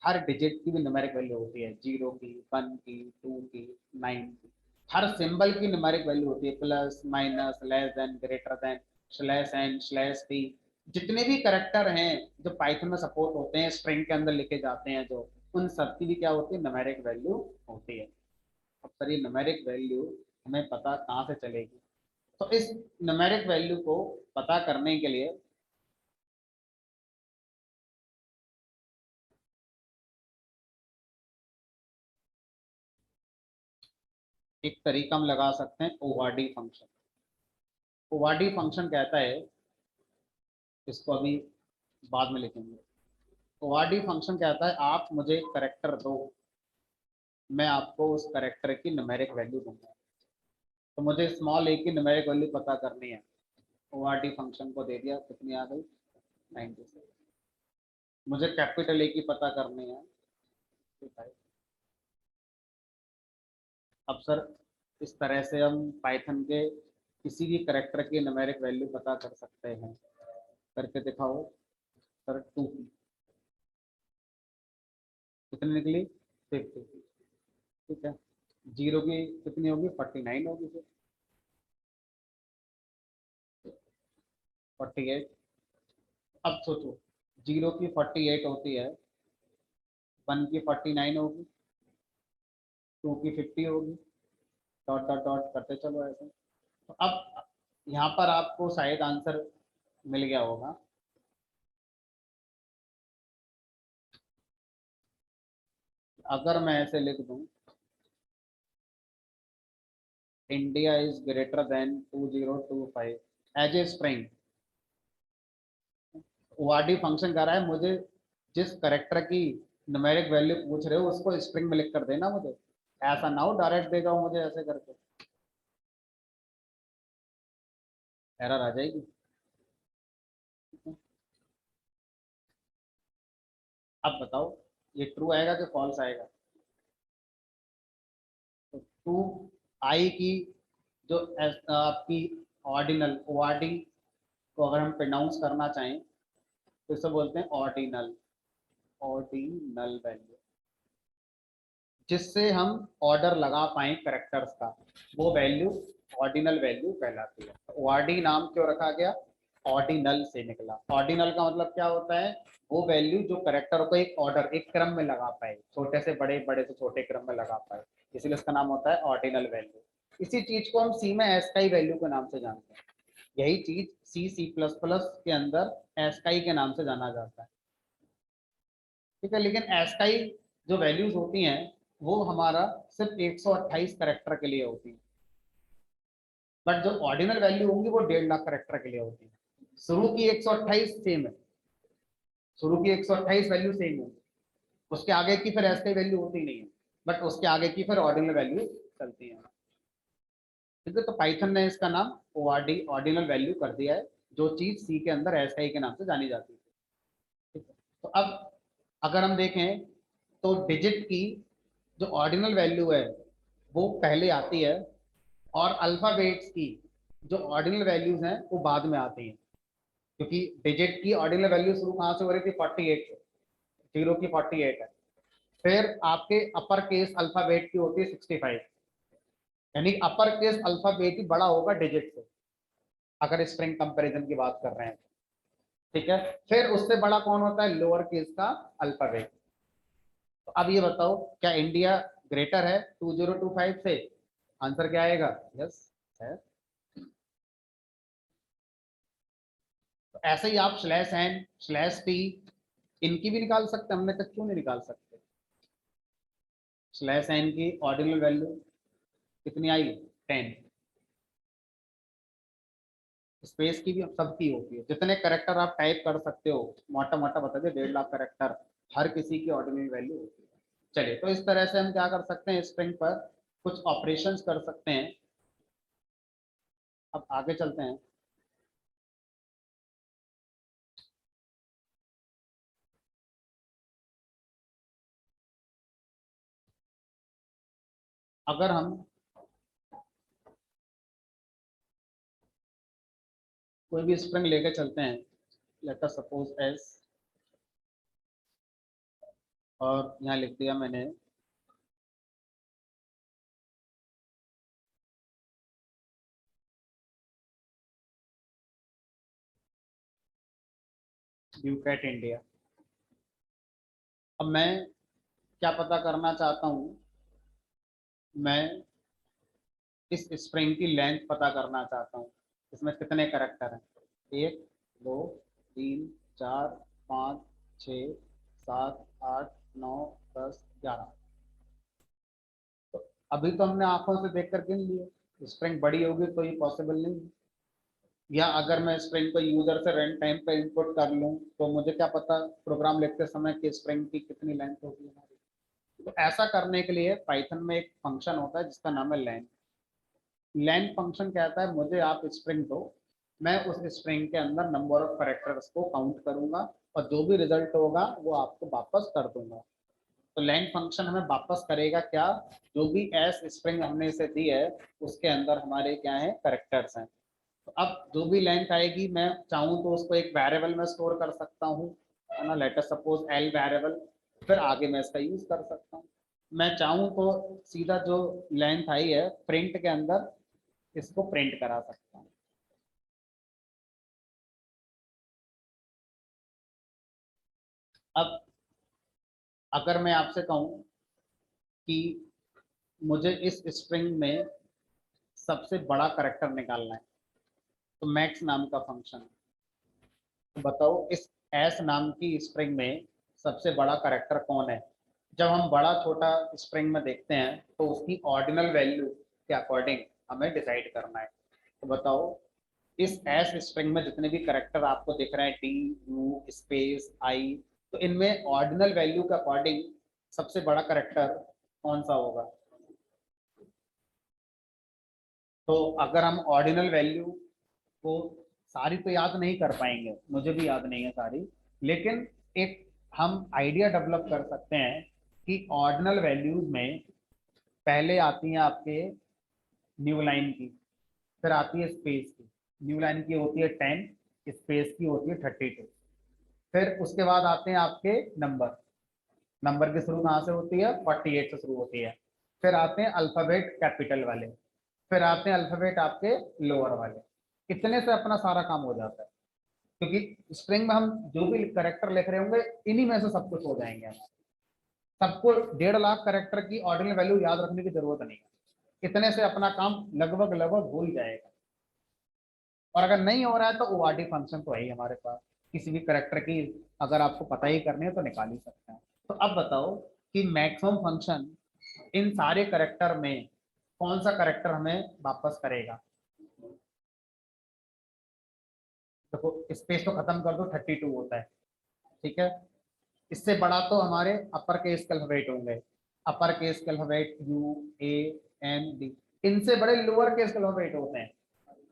हर डिजिट की भी न्यूमेरिक वैल्यू होती है, 0 की, 1 की, 2 की, 9 की। हर सिंबल की न्यूमेरिक वैल्यू होती है, plus, minus, less than, greater than, slash N, slash T. जितने भी करेक्टर हैं जो पाइथन में सपोर्ट होते हैं, स्ट्रिंग के अंदर लिखे जाते हैं जो, उन सब की भी क्या होती है, न्यूमेरिक वैल्यू होती है। अब सर ये न्यूमेरिक वैल्यू हमें पता कहाँ से चलेगी? तो इस न्यूमेरिक वैल्यू को पता करने के लिए एक तरीका हम लगा सकते हैं, ओआरडी फंक्शन। ओआरडी फंक्शन कहता है, इसको अभी बाद में लिखेंगे। ओआरडी फंक्शन कहता है आप मुझे करेक्टर दो, मैं आपको उस करेक्टर की न्यूमेरिक वैल्यू दूंगा। तो मुझे स्मॉल ए की न्यूमेरिक वैल्यू पता करनी है, ओआरडी फंक्शन को दे दिया, कितनी आ गई, 97। मुझे कैपिटल ए की पता करनी है, 55। अब सर इस तरह से हम पाइथन के किसी भी करेक्टर की न्यूमेरिक वैल्यू पता कर सकते हैं। करके दिखाओ। सर 2 की कितनी निकली, 50। ठीक है, 0 की कितनी होगी, 49 होगी, फिर 48। अब सोचो, 0 की 48 होती है, 1 की 49 होगी, 2 की 50 होगी, डॉट डॉट डॉट करते चलो ऐसे। तो अब यहाँ पर आपको शायद आंसर मिल गया होगा। अगर मैं ऐसे लिख दूं, India is greater than 2025 as a string. ORD function कर रहा है मुझे जिस करेक्टर की न्यूमेरिक वैल्यू पूछ रहे हो उसको स्ट्रिंग में लिख कर देना मुझे, ऐसा ना हो डायरेक्ट दे जाओ मुझे ऐसे करके, एरर आ जाएगी। अब बताओ ये ट्रू आएगा कि फॉल्स आएगा? तो टू आई की जो आपकी ऑर्डिनल, ओआरडी को अगर हम प्रोनाउंस करना चाहें तो इसे बोलते हैं ऑर्डिनल, ऑर्डिनल वैल्यू, जिससे हम ऑर्डर लगा पाए करेक्टर्स का, वो वैल्यू ऑर्डिनल वैल्यू कहलाती है। ओआरडी नाम क्यों रखा गया, ऑर्डिनल से निकला। ऑर्डिनल का मतलब क्या होता है, वो वैल्यू जो करेक्टर को एक ऑर्डर, एक क्रम में लगा पाए, छोटे से बड़े, बड़े से छोटे क्रम में लगा पाए, इसलिए उसका नाम होता है ऑर्डिनल वैल्यू। इसी चीज को हम सी में एसकाई वैल्यू के नाम से जानते हैं। यही चीज सी सी प्लस प्लस के अंदर एस्काई के नाम से जाना जाता है। ठीक है, लेकिन एस्काई जो वैल्यूज होती हैं वो हमारा सिर्फ 128 करेक्टर के लिए होती है, बट जो ऑर्डिनल वैल्यू होंगी वो 1.5 लाख करेक्टर के लिए होती है। शुरू की 128 सेम है, शुरू की 128 वैल्यू सेम है, उसके आगे की फिर एस्काई वैल्यू होती नहीं है, बट उसके आगे की फिर ऑर्डिनल वैल्यू चलती है। ठीक है, तो पाइथन ने इसका नाम ओआरडी ऑर्डिनल वैल्यू कर दिया है, जो चीज सी के अंदर एसआई के नाम से जानी जाती है। ठीक है, तो अब अगर हम देखें तो डिजिट की जो ऑर्डिनल वैल्यू है वो पहले आती है, और अल्फाबेट्स की जो ऑर्डिनल वैल्यूज हैं वो बाद में आती हैं, क्योंकि डिजिट की ऑर्डिनल वैल्यू शुरू कहाँ से हो रही थी, 48 से, जीरो की 48 है। फिर आपके अपर केस अल्फाबेट की होती है 65, यानी अपर केस अल्फाबेट ही बड़ा होगा डिजिट से, अगर स्ट्रिंग कंपैरिजन की बात कर रहे हैं। ठीक है, फिर उससे बड़ा कौन होता है, लोअर केस का अल्फाबेट। तो अब ये बताओ क्या इंडिया ग्रेटर है 2025 से, आंसर क्या आएगा, यस है। तो ऐसे ही आप स्लैश एन स्लैश टी इनकी भी निकाल सकते हैं, हमने तक क्यों नहीं निकाल सकते। स्लैश एन की ऑर्डिनल वैल्यू कितनी आई, 10। स्पेस की भी सबकी होती है, जितने करेक्टर आप टाइप कर सकते हो, मोटा मोटा बता दे 1.5 लाख करेक्टर, हर किसी की ऑर्डिनल वैल्यू होती है। चलिए, तो इस तरह से हम क्या कर सकते हैं, स्ट्रिंग पर कुछ ऑपरेशंस कर सकते हैं। अब आगे चलते हैं। अगर हम कोई भी स्ट्रिंग लेके चलते हैं, लेट अस सपोज एस, और यहाँ लिख दिया मैंने ड्यूकैट इंडिया। अब मैं क्या पता करना चाहता हूँ, मैं इस स्ट्रिंग की लेंथ पता करना चाहता हूँ, इसमें कितने करेक्टर हैं, 1 2 3 4 5 6 7 8 9 10 11। तो अभी तो हमने आंखों से देख कर गिन लिए, स्ट्रिंग बड़ी होगी तो ये पॉसिबल नहीं है। या अगर मैं स्ट्रिंग को यूजर से रन टाइम पे इनपुट कर लूँ तो मुझे क्या पता प्रोग्राम लिखते समय कि स्ट्रिंग की कितनी लेंथ होगी हमारी। तो ऐसा करने के लिए पाइथन में एक फंक्शन होता है जिसका नाम है लेंथ। लेंथ फंक्शन कहता है मुझे आप स्ट्रिंग दो, मैं उस स्ट्रिंग के अंदर नंबर ऑफ कैरेक्टर्स को काउंट करूंगा, और जो भी रिजल्ट होगा वो आपको वापस कर दूंगा। तो लेंथ फंक्शन हमें वापस करेगा क्या, जो भी एस स्ट्रिंग हमने इसे दी है उसके अंदर हमारे क्या है, कैरेक्टर्स हैं। तो अब जो भी लेंथ आएगी मैं चाहूँ तो उसको एक वेरिएबल में स्टोर कर सकता हूँ, है ना, let us suppose L variable, फिर आगे मैं इसका यूज कर सकता हूँ। मैं चाहूँ तो सीधा जो लेंथ आई है प्रिंट के अंदर इसको प्रिंट करा सकता हूँ। अब अगर मैं आपसे कहूँ कि मुझे इस स्ट्रिंग में सबसे बड़ा करेक्टर निकालना है, तो मैक्स नाम का फंक्शन है। तो बताओ इस एस नाम की स्ट्रिंग में सबसे बड़ा करेक्टर कौन है। जब हम बड़ा छोटा स्ट्रिंग में देखते हैं तो उसकी ऑर्डिनल वैल्यू के अकॉर्डिंग हमें डिसाइड करना है। तो बताओ इस एस स्ट्रिंग में जितने भी करेक्टर आपको दिख रहे हैं, डी यू स्पेस आई, तो इनमें ऑर्डिनल वैल्यू के अकॉर्डिंग सबसे बड़ा करेक्टर कौन सा होगा। तो अगर हम ऑर्डिनल वैल्यू को सारी तो याद नहीं कर पाएंगे, मुझे भी याद नहीं है सारी, लेकिन एक हम आइडिया डेवलप कर सकते हैं कि ऑर्डिनल वैल्यूज में पहले आती हैं आपके न्यू लाइन की, फिर आती है स्पेस की। न्यू लाइन की होती है 10, स्पेस की होती है 32। फिर उसके बाद आते हैं आपके नंबर, नंबर की शुरू कहाँ से होती है, 48 से शुरू होती है। फिर आते हैं अल्फाबेट कैपिटल वाले, फिर आते हैं अल्फाबेट आपके लोअर वाले। इतने से अपना सारा काम हो जाता है, क्योंकि स्ट्रिंग में हम जो भी करेक्टर लिख रहे होंगे इन्हीं में से सब कुछ हो जाएंगे। सबको 1.5 लाख करेक्टर की ऑर्डिनल वैल्यू याद रखने की जरूरत नहीं है, इतने से अपना काम लगभग लगभग हो ही जाएगा। और अगर नहीं हो रहा है तो ओआरडी फंक्शन तो है ही हमारे पास, किसी भी करेक्टर की अगर आपको पता ही करनी है तो निकाल ही सकते हैं। तो अब बताओ कि मैक्सिमम फंक्शन इन सारे करेक्टर में कौन सा करेक्टर हमें वापस करेगा। देखो स्पेस तो खत्म कर दो, 32 होता है, ठीक है। इससे बड़ा तो हमारे अपर केस के अल्फाबेट होंगे, अपर केस के alphabet U A N D. इनसे बड़े लोअर केस के अल्फाबेट होते हैं।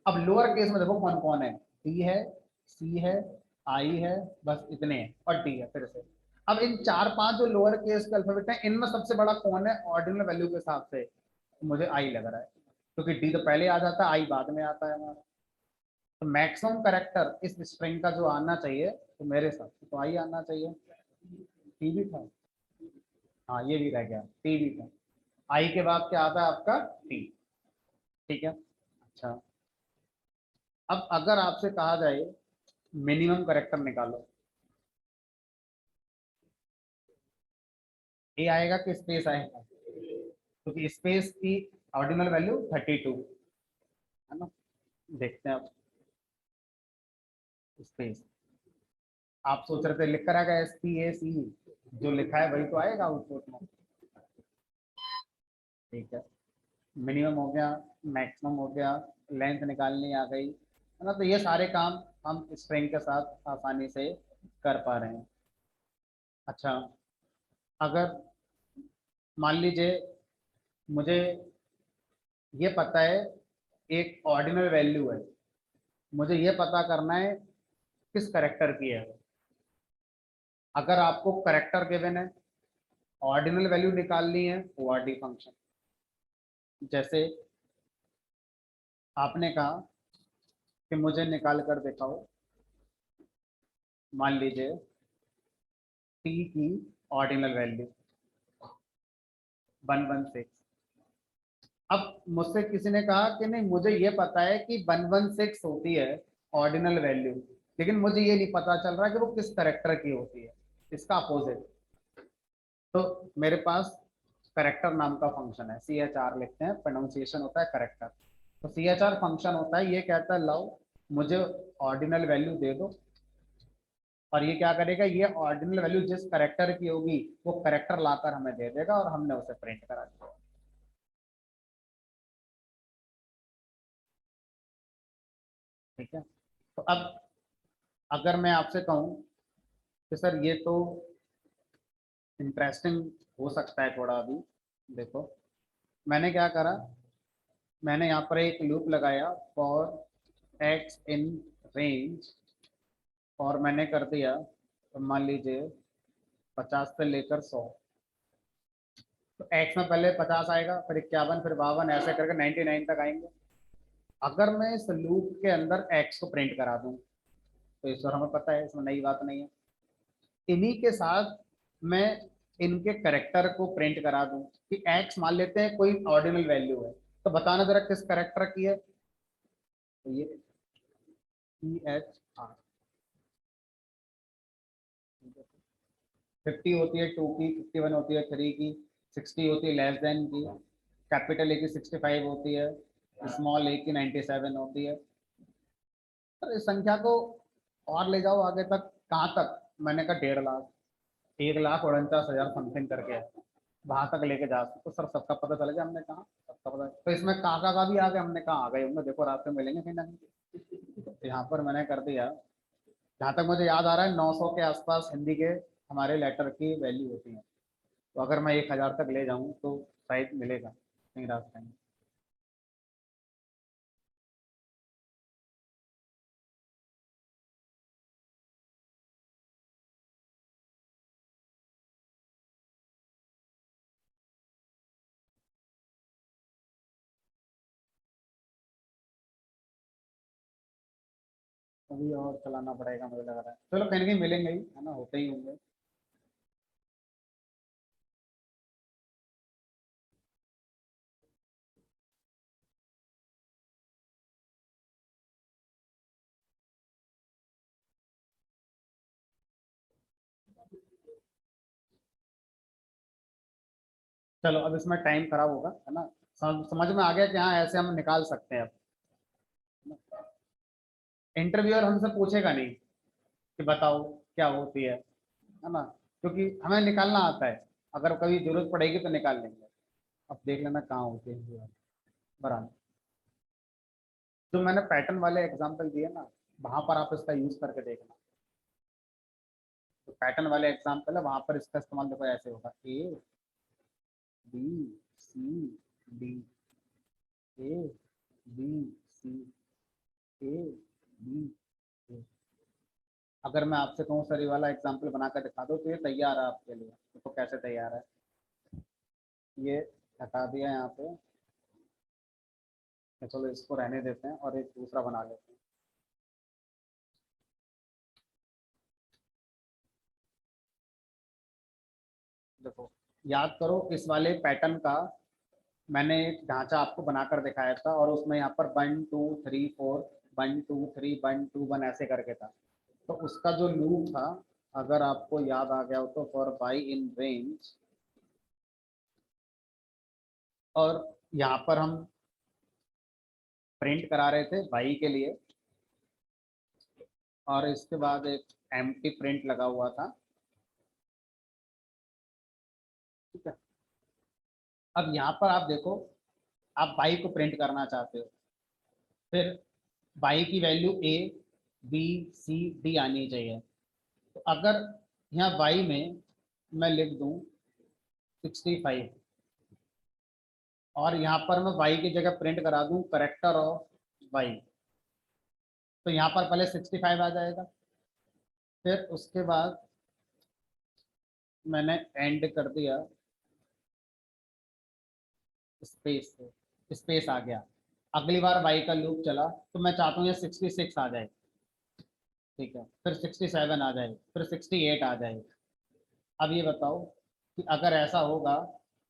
अब लोअर केस में देखो कौन कौन है, डी है, सी है, आई है, बस इतने हैं, और डी है फिर से। अब इन चार पांच जो लोअर केस के अल्फाबेट हैं इनमें सबसे बड़ा कौन है ऑर्डिनल वैल्यू के हिसाब से, मुझे आई लग रहा है, क्योंकि डी तो पहले आ जाता है, आई बाद में आता है हमारा। तो मैक्सिमम करेक्टर इस स्ट्रिंग का जो आना चाहिए तो मेरे हिसाब से तो आई आना चाहिए। टी भी था, हाँ ये भी रह गया, टी भी था। आई के बाद क्या आता है आपका टी, ठीक है। अच्छा, अब अगर आपसे कहा जाए मिनिमम करेक्टर निकालो, ए आएगा कि स्पेस आएगा, क्योंकि स्पेस की ऑर्डिनल वैल्यू 32 है ना। देखते हैं अब स्पेस, आप सोच रहे थे लिख कर आएगा एस पी ए सी, जो लिखा है वही तो आएगा आउटपुट में, ठीक है। मिनिमम हो गया, मैक्सिमम हो गया, लेंथ निकालनी आ गई है ना। तो ये सारे काम हम स्ट्रिंग के साथ आसानी से कर पा रहे हैं। अच्छा, अगर मान लीजिए मुझे ये पता है एक ऑर्डिनल वैल्यू है, मुझे ये पता करना है किस करेक्टर की है। अगर आपको करेक्टर गिवन है, ऑर्डिनल वैल्यू निकालनी है, ओआरडी फंक्शन। जैसे आपने कहा कि मुझे निकाल कर दिखाओ, मान लीजिए टी की ऑर्डिनल वैल्यू 116। अब मुझसे किसी ने कहा कि नहीं मुझे ये पता है कि 116 होती है ऑर्डिनल वैल्यू, लेकिन मुझे ये नहीं पता चल रहा कि वो किस करेक्टर की होती है, इसका अपोजिट। तो मेरे पास करेक्टर नाम का फंक्शन है, सी एच आर लिखते हैं, प्रोनाउंसिएशन होता है करेक्टर। तो सी एच आर फंक्शन होता है, ये कहता है लाओ मुझे ऑर्डिनल वैल्यू दे दो, और ये क्या करेगा, ये ऑर्डिनल वैल्यू जिस करेक्टर की होगी वो करेक्टर लाकर हमें दे देगा और हमने उसे प्रिंट करा दिया, ठीक है। तो अब अगर मैं आपसे कहूँ कि सर ये तो इंटरेस्टिंग हो सकता है थोड़ा, अभी देखो मैंने क्या करा, मैंने यहाँ पर एक लूप लगाया फॉर एक्स इन रेंज, और मैंने कर दिया तो मान लीजिए 50 से लेकर 100। तो एक्स में पहले 50 आएगा, फिर 51, फिर 52, ऐसे करके 99 तक आएंगे। अगर मैं इस लूप के अंदर एक्स को प्रिंट करा दूं तो इस बार हमें पता है इसमें नई बात नहीं है। इन्हीं के साथ मैं इनके करेक्टर को प्रिंट करा दूं कि एक्स मान लेते हैं कोई ऑर्डिनल वैल्यू है, तो बताना जरा किस करेक्टर की है। तो ये ई एच आर 50 होती है 2 की, 51 होती है 3 की, 60 होती है लेस देन की, कैपिटल ए की 65 होती है, स्मॉल ए की 97 होती है। तो इस संख्या को और ले जाओ आगे तक, कहाँ तक, मैंने कहा 1.5 लाख, 1,49,000 समथिंग करके है, वहां तक लेके जा सकते। तो सर सबका पता चल गया, हमने कहा सबका पता, तो इसमें काका का भी आ गया, हमने कहा आ गए होंगे, देखो रास्ते में मिलेंगे कहीं ना कहीं। तो यहाँ पर मैंने कर दिया, जहाँ तक मुझे याद आ रहा है 900 के आसपास हिंदी के हमारे लेटर की वैल्यू होती है। तो अगर मैं 1,000 तक ले जाऊँ तो शायद मिलेगा कहीं रास्ते में। अभी और चलाना पड़ेगा मुझे लग रहा है, चलो कहीं ना कहीं मिलेंगे ही, है ना, होते ही होंगे। चलो अब इसमें टाइम खराब होगा, है ना, समझ में आ गया कि हाँ ऐसे हम निकाल सकते हैं अब। इंटरव्यूअर हमसे पूछेगा नहीं कि बताओ क्या होती है ना, क्योंकि हमें निकालना आता है, अगर कभी जरूरत पड़ेगी तो निकाल लेंगे। अब देख लेना कहाँ होते हैं बराबर। जो मैंने पैटर्न वाले एग्जाम्पल दिए ना, वहां पर आप इसका यूज करके देखना। तो पैटर्न वाले एग्जाम्पल है, वहां पर इसका इस्तेमाल देखो ऐसे होगा, A B C D, A B C, A B A. अगर मैं आपसे कहूँ सर ये वाला एग्जाम्पल बनाकर दिखा दो, तो ये तैयार है आपके लिए। तो कैसे तैयार है, ये हटा दिया यहाँ पे, तो चलो इसको रहने देते हैं और एक दूसरा बना लेते हैं। देखो याद करो, इस वाले पैटर्न का मैंने एक ढांचा आपको बनाकर दिखाया था, और उसमें यहाँ पर 1 2 3 4, 1 2 3 1 2 1 ऐसे करके था। तो उसका जो लूप था, अगर आपको याद आ गया हो तो, फॉर बाई इन रेंज, और यहाँ पर हम प्रिंट करा रहे थे बाई के लिए, और इसके बाद एक एम्प्टी प्रिंट लगा हुआ था। ठीक है, अब यहाँ पर आप देखो, आप बाई को प्रिंट करना चाहते हो, फिर बाई की value A B C D आनी चाहिए। तो अगर यहाँ बाई में मैं लिख दूं 65, और यहाँ पर मैं बाई की जगह प्रिंट करा दूं करेक्टर ऑफ बाई, तो यहाँ पर पहले 65 आ जाएगा। फिर उसके बाद मैंने एंड कर दिया स्पेस से, स्पेस आ गया। अगली बार बाई का लूप चला तो मैं चाहता हूँ ये 66 आ जाए। ठीक है, फिर 67 आ जाए, फिर 68 आ जाए। अब ये बताओ कि अगर ऐसा होगा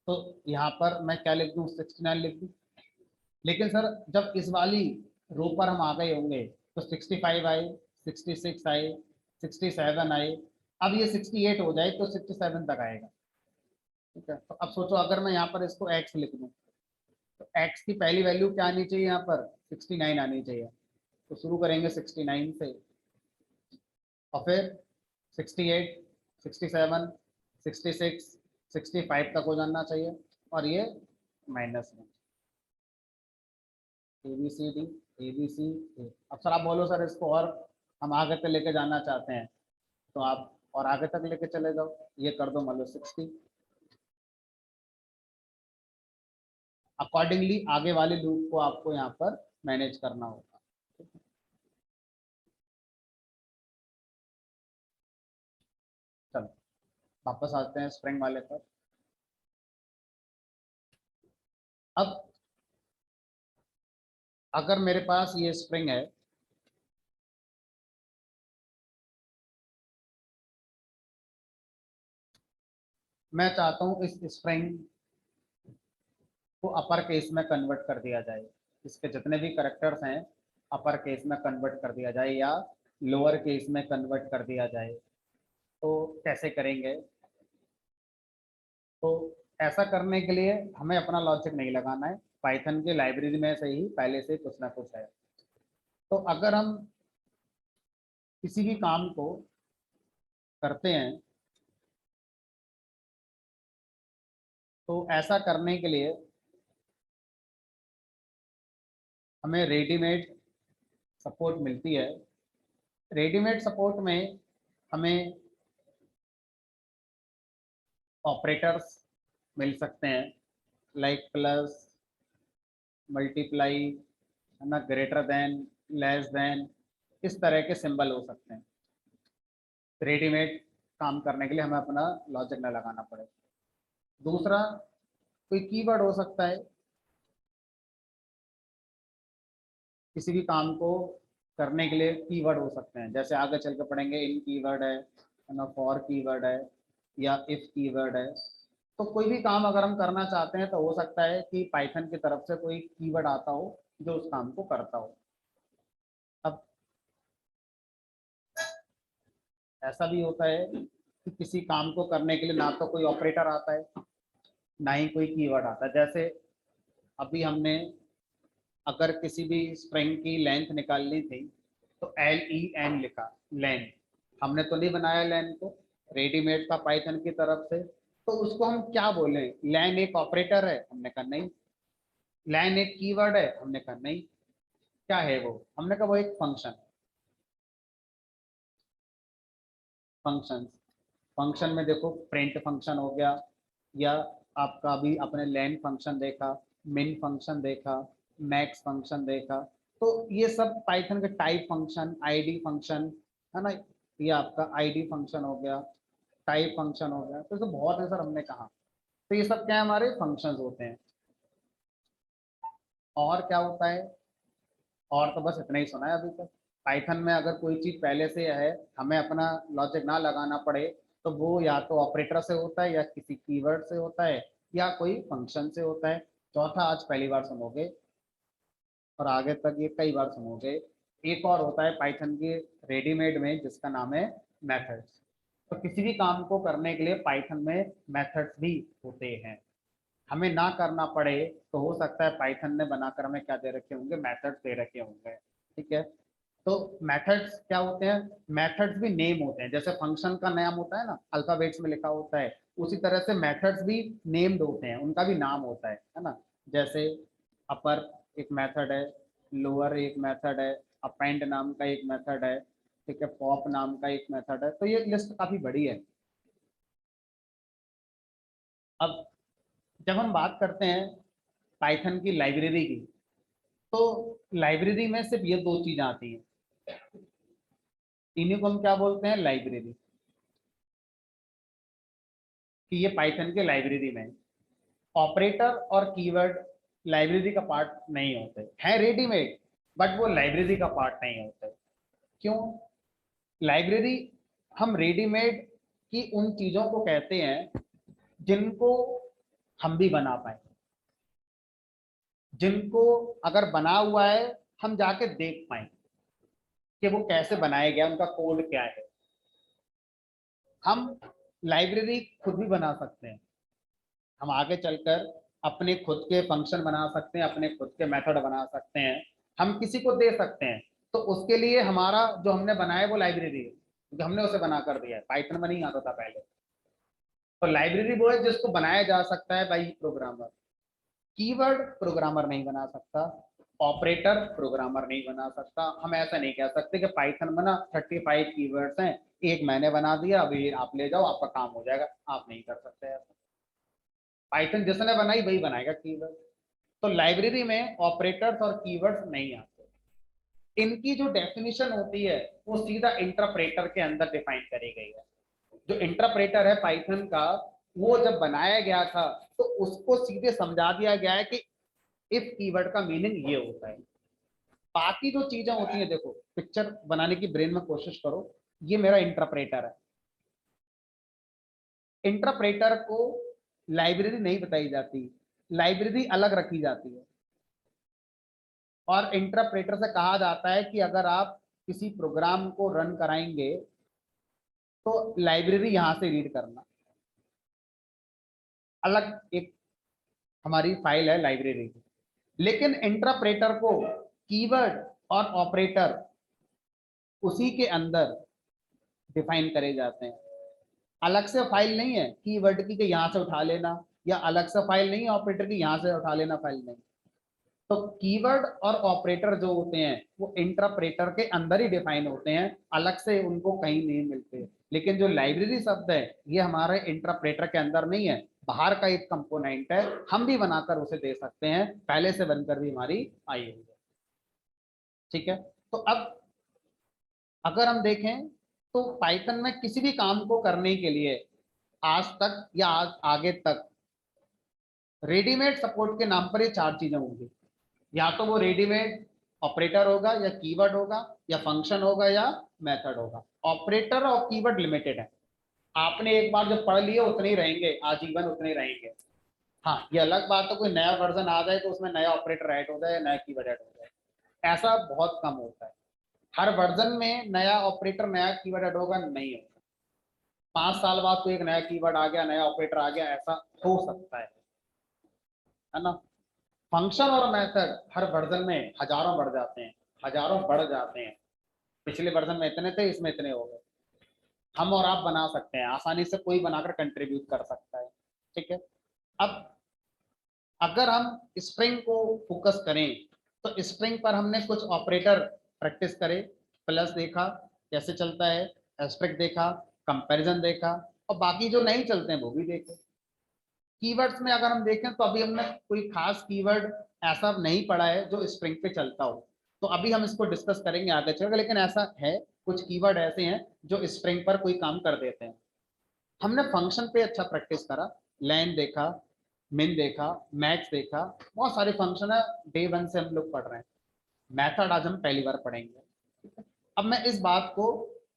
तो यहाँ पर मैं क्या लिख दूँ, 69 लिख दूँ। लेकिन सर जब इस वाली रो पर हम आ गए होंगे तो 65 आए, 66 आए, 67 आए, अब ये 68 हो जाए तो 67 तक आएगा। ठीक है, तो अब सोचो अगर मैं यहाँ पर इसको x लिख दूँ, तो x की पहली वैल्यू क्या आनी चाहिए, यहाँ पर 69 आनी चाहिए। तो शुरू करेंगे 69 से, और फिर 68, 67, 66, 65 तक हो जाना चाहिए, और ये माइनस में A B C D, A B C A. अब सर आप बोलो सर इसको और हम आगे तक लेके जाना चाहते हैं, तो आप और आगे तक लेके चले जाओ, ये कर दो मान लो 60। अकॉर्डिंगली आगे वाले लूप को आपको यहाँ पर मैनेज करना होगा। चलो वापस आते हैं स्प्रिंग वाले पर। अब अगर मेरे पास ये स्प्रिंग है, मैं चाहता हूँ इस स्प्रिंग को अपर केस में कन्वर्ट कर दिया जाए, इसके जितने भी करेक्टर्स हैं अपर केस में कन्वर्ट कर दिया जाए या लोअर केस में कन्वर्ट कर दिया जाए। तो कैसे करेंगे, तो ऐसा करने के लिए हमें अपना लॉजिक नहीं लगाना है, पाइथन की लाइब्रेरी में से ही पहले से कुछ ना कुछ है। तो अगर हम किसी भी काम को करते हैं, तो ऐसा करने के लिए हमें रेडीमेड सपोर्ट मिलती है। रेडीमेड सपोर्ट में हमें ऑपरेटर्स मिल सकते हैं, लाइक प्लस, मल्टीप्लाई, है ना, ग्रेटर देन, लेस देन, इस तरह के सिंबल हो सकते हैं। रेडीमेड काम करने के लिए हमें अपना लॉजिक न लगाना पड़े। दूसरा, कोई कीवर्ड हो सकता है, किसी भी काम को करने के लिए कीवर्ड हो सकते हैं, जैसे आगे चल के पढ़ेंगे इन कीवर्ड है ना, फॉर कीवर्ड है, या इफ कीवर्ड है। तो कोई भी काम अगर हम करना चाहते हैं तो हो सकता है कि पाइथन की तरफ से कोई कीवर्ड आता हो जो उस काम को करता हो। अब ऐसा भी होता है कि किसी काम को करने के लिए ना तो कोई ऑपरेटर आता है, ना ही कोई कीवर्ड आता है। जैसे अभी हमने अगर किसी भी स्ट्रिंग की लेंथ निकालनी थी, तो LEN लिखा, लैन। हमने तो नहीं बनाया लैन को, रेडीमेड था पाइथन की तरफ से, तो उसको हम क्या बोले? लैन एक ऑपरेटर है? हमने कहा नहीं। लैन एक कीवर्ड है? हमने कहा नहीं। क्या है वो? हमने कहा वो एक फंक्शन। फंक्शन, फंक्शन में देखो प्रिंट फंक्शन हो गया, या आपका अभी अपने लैन फंक्शन देखा, मिन फंक्शन देखा, मैक्स फंक्शन देखा, तो ये सब पाइथन के टाइप फंक्शन, आईडी फंक्शन है ना, ये आपका आईडी फंक्शन हो गया, टाइप फंक्शन हो गया, तो ये बहुत है सर हमने कहा। तो ये सब क्या है? हमारे फंक्शंस होते हैं। और क्या होता है? और तो बस इतना ही सुना है अभी तक। पाइथन में अगर कोई चीज पहले से है, हमें अपना लॉजिक ना लगाना पड़े, तो वो या तो ऑपरेटर से होता है, या किसी कीवर्ड से होता है, या कोई फंक्शन से होता है। चौथा आज पहली बार सुनोगे, और आगे तक ये कई बार सुनोगे। एक और होता है पाइथन के रेडीमेड में, जिसका नाम है मेथड्स। तो किसी भी काम को करने के लिए पाइथन में मेथड्स भी होते हैं। हमें ना करना पड़े तो हो सकता है पाइथन ने बनाकर हमें क्या दे रखे होंगे? मेथड्स दे रखे होंगे। ठीक है, तो मेथड्स क्या होते हैं? मेथड्स भी नेम होते हैं, जैसे फंक्शन का नाम होता है ना, अल्फाबेट्स में लिखा होता है, उसी तरह से मेथड्स भी नेम्ड होते हैं, उनका भी नाम होता है ना। जैसे अपर एक मेथड है, लोअर एक मेथड है, अपेंड नाम का एक मेथड है, ठीक है, पॉप नाम का एक मेथड है। तो ये लिस्ट काफी बड़ी है। अब जब हम बात करते हैं पाइथन की लाइब्रेरी की, तो लाइब्रेरी में सिर्फ ये दो चीजें आती हैं, इन्हीं को हम क्या बोलते हैं? लाइब्रेरी। कि ये पाइथन के लाइब्रेरी में ऑपरेटर और कीवर्ड लाइब्रेरी का पार्ट नहीं होते हैं, रेडीमेड, बट वो लाइब्रेरी का पार्ट नहीं होते। क्यों? लाइब्रेरी हम रेडीमेड की उन चीजों को कहते हैं जिनको हम भी बना पाए, जिनको अगर बना हुआ है हम जाके देख पाए कि वो कैसे बनाया गया, उनका कोड क्या है। हम लाइब्रेरी खुद भी बना सकते हैं, हम आगे चलकर अपने खुद के फंक्शन बना सकते हैं, अपने खुद के मेथड बना सकते हैं, हम किसी को दे सकते हैं। तो उसके लिए हमारा जो हमने बनाया है वो लाइब्रेरी है, क्योंकि हमने उसे बना कर दिया है, पाइथन में नहीं आता था पहले। तो लाइब्रेरी वो है जिसको बनाया जा सकता है बाई प्रोग्रामर। कीवर्ड प्रोग्रामर नहीं बना सकता, ऑपरेटर प्रोग्रामर नहीं बना सकता। हम ऐसा नहीं कह सकते कि पाइथन में ना 35 कीवर्ड्स हैं, एक मैंने बना दिया, अभी आप ले जाओ आपका काम हो जाएगा। आप नहीं कर सकते ऐसा। पाइथन जिसने बनाई वही बनाएगा कीवर्ड। तो लाइब्रेरी में ऑपरेटर्स और कीवर्ड्स नहीं आते। इनकी जो डेफिनेशन होती है वो सीधा इंटरप्रेटर के अंदर डिफाइन करी गई है। जो इंटरप्रेटर है पाइथन का, वो जब बनाया गया था तो उसको सीधे समझा दिया गया है कि इफ कीवर्ड का मीनिंग ये होता है। बाकी जो चीजें होती हैं, देखो पिक्चर बनाने की ब्रेन में कोशिश करो, ये मेरा इंटरप्रेटर है। इंटरप्रेटर को लाइब्रेरी नहीं बताई जाती, लाइब्रेरी अलग रखी जाती है। और इंटरप्रेटर से कहा जाता है कि अगर आप किसी प्रोग्राम को रन कराएंगे तो लाइब्रेरी यहां से रीड करना। अलग एक हमारी फाइल है लाइब्रेरी की। लेकिन इंटरप्रेटर को कीवर्ड और ऑपरेटर उसी के अंदर डिफाइन करे जाते हैं। अलग से फाइल नहीं है कीवर्ड की कि यहां से उठा लेना, या अलग से फाइल नहीं है ऑपरेटर की यहां से उठा लेना, फाइल नहीं। तो कीवर्ड और ऑपरेटर जो होते हैं वो इंटरप्रेटर के अंदर ही डिफाइन होते हैं, अलग से उनको कहीं नहीं मिलते। लेकिन जो लाइब्रेरी शब्द है ये हमारे इंटरप्रेटर के अंदर नहीं है, बाहर का एक कंपोनेंट है, हम भी बनाकर उसे दे सकते हैं, पहले से बनकर भी हमारी आई हुई है। ठीक है, तो अब अगर हम देखें तो पाइथन में किसी भी काम को करने के लिए आज तक या आज आगे तक रेडीमेड सपोर्ट के नाम पर ये चार चीजें होंगी। या तो वो रेडीमेड ऑपरेटर होगा, या कीवर्ड होगा, या फंक्शन होगा, या मेथड होगा। ऑपरेटर और कीवर्ड लिमिटेड है, आपने एक बार जो पढ़ लिए उतने ही रहेंगे, आजीवन उतने ही रहेंगे। हाँ, ये अलग बात है कोई नया वर्जन आ जाए तो उसमें नया ऑपरेटर ऐड हो जाए, नया कीवर्ड ऐड हो जाए, ऐसा बहुत कम होता है। हर वर्जन में नया ऑपरेटर नया कीवर्ड ऐड होगा नहीं होगा। 5 साल बाद तो एक नया कीवर्ड आ गया, नया ऑपरेटर आ गया, ऐसा हो सकता है ना। फंक्शन और मेथड हर वर्जन में हजारों बढ़ जाते हैं, हजारों बढ़ जाते हैं। पिछले वर्जन में इतने थे, इसमें इतने हो गए। हम और आप बना सकते हैं आसानी से, कोई बनाकर कंट्रीब्यूट कर सकता है। ठीक है। अब अगर हम स्ट्रिंग को फोकस करें तो स्ट्रिंग पर हमने कुछ ऑपरेटर प्रैक्टिस करे। प्लस देखा कैसे चलता है, एस्ट्रिक्ट देखा, कंपैरिजन देखा, और बाकी जो नहीं चलते हैं वो भी देखे। कीवर्ड्स में अगर हम देखें तो अभी हमने कोई खास कीवर्ड ऐसा नहीं पढ़ा है जो स्ट्रिंग पे चलता हो, तो अभी हम इसको डिस्कस करेंगे आगे चलकर। लेकिन ऐसा है, कुछ कीवर्ड ऐसे हैं जो स्ट्रिंग पर कोई काम कर देते हैं। हमने फंक्शन पे अच्छा प्रैक्टिस करा, लेन देखा, मिन देखा, मैक्स देखा, बहुत सारे फंक्शन है, डे वन से हम लोग पढ़ रहे हैं। मेथड आज हम पहली बार पढ़ेंगे। अब मैं इस बात को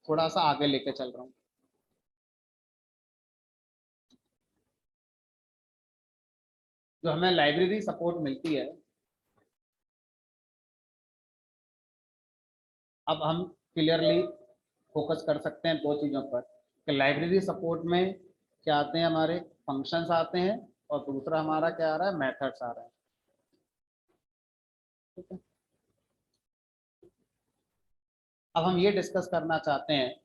थोड़ा सा आगे लेके चल रहा हूँ। जो हमें लाइब्रेरी सपोर्ट मिलती है, अब हम क्लियरली फोकस कर सकते हैं दो चीजों पर कि लाइब्रेरी सपोर्ट में क्या आते हैं, हमारे फंक्शंस आते हैं, और दूसरा हमारा क्या आ रहा है, मेथड्स आ रहा है। ठीक है। अब हम ये डिस्कस करना चाहते हैं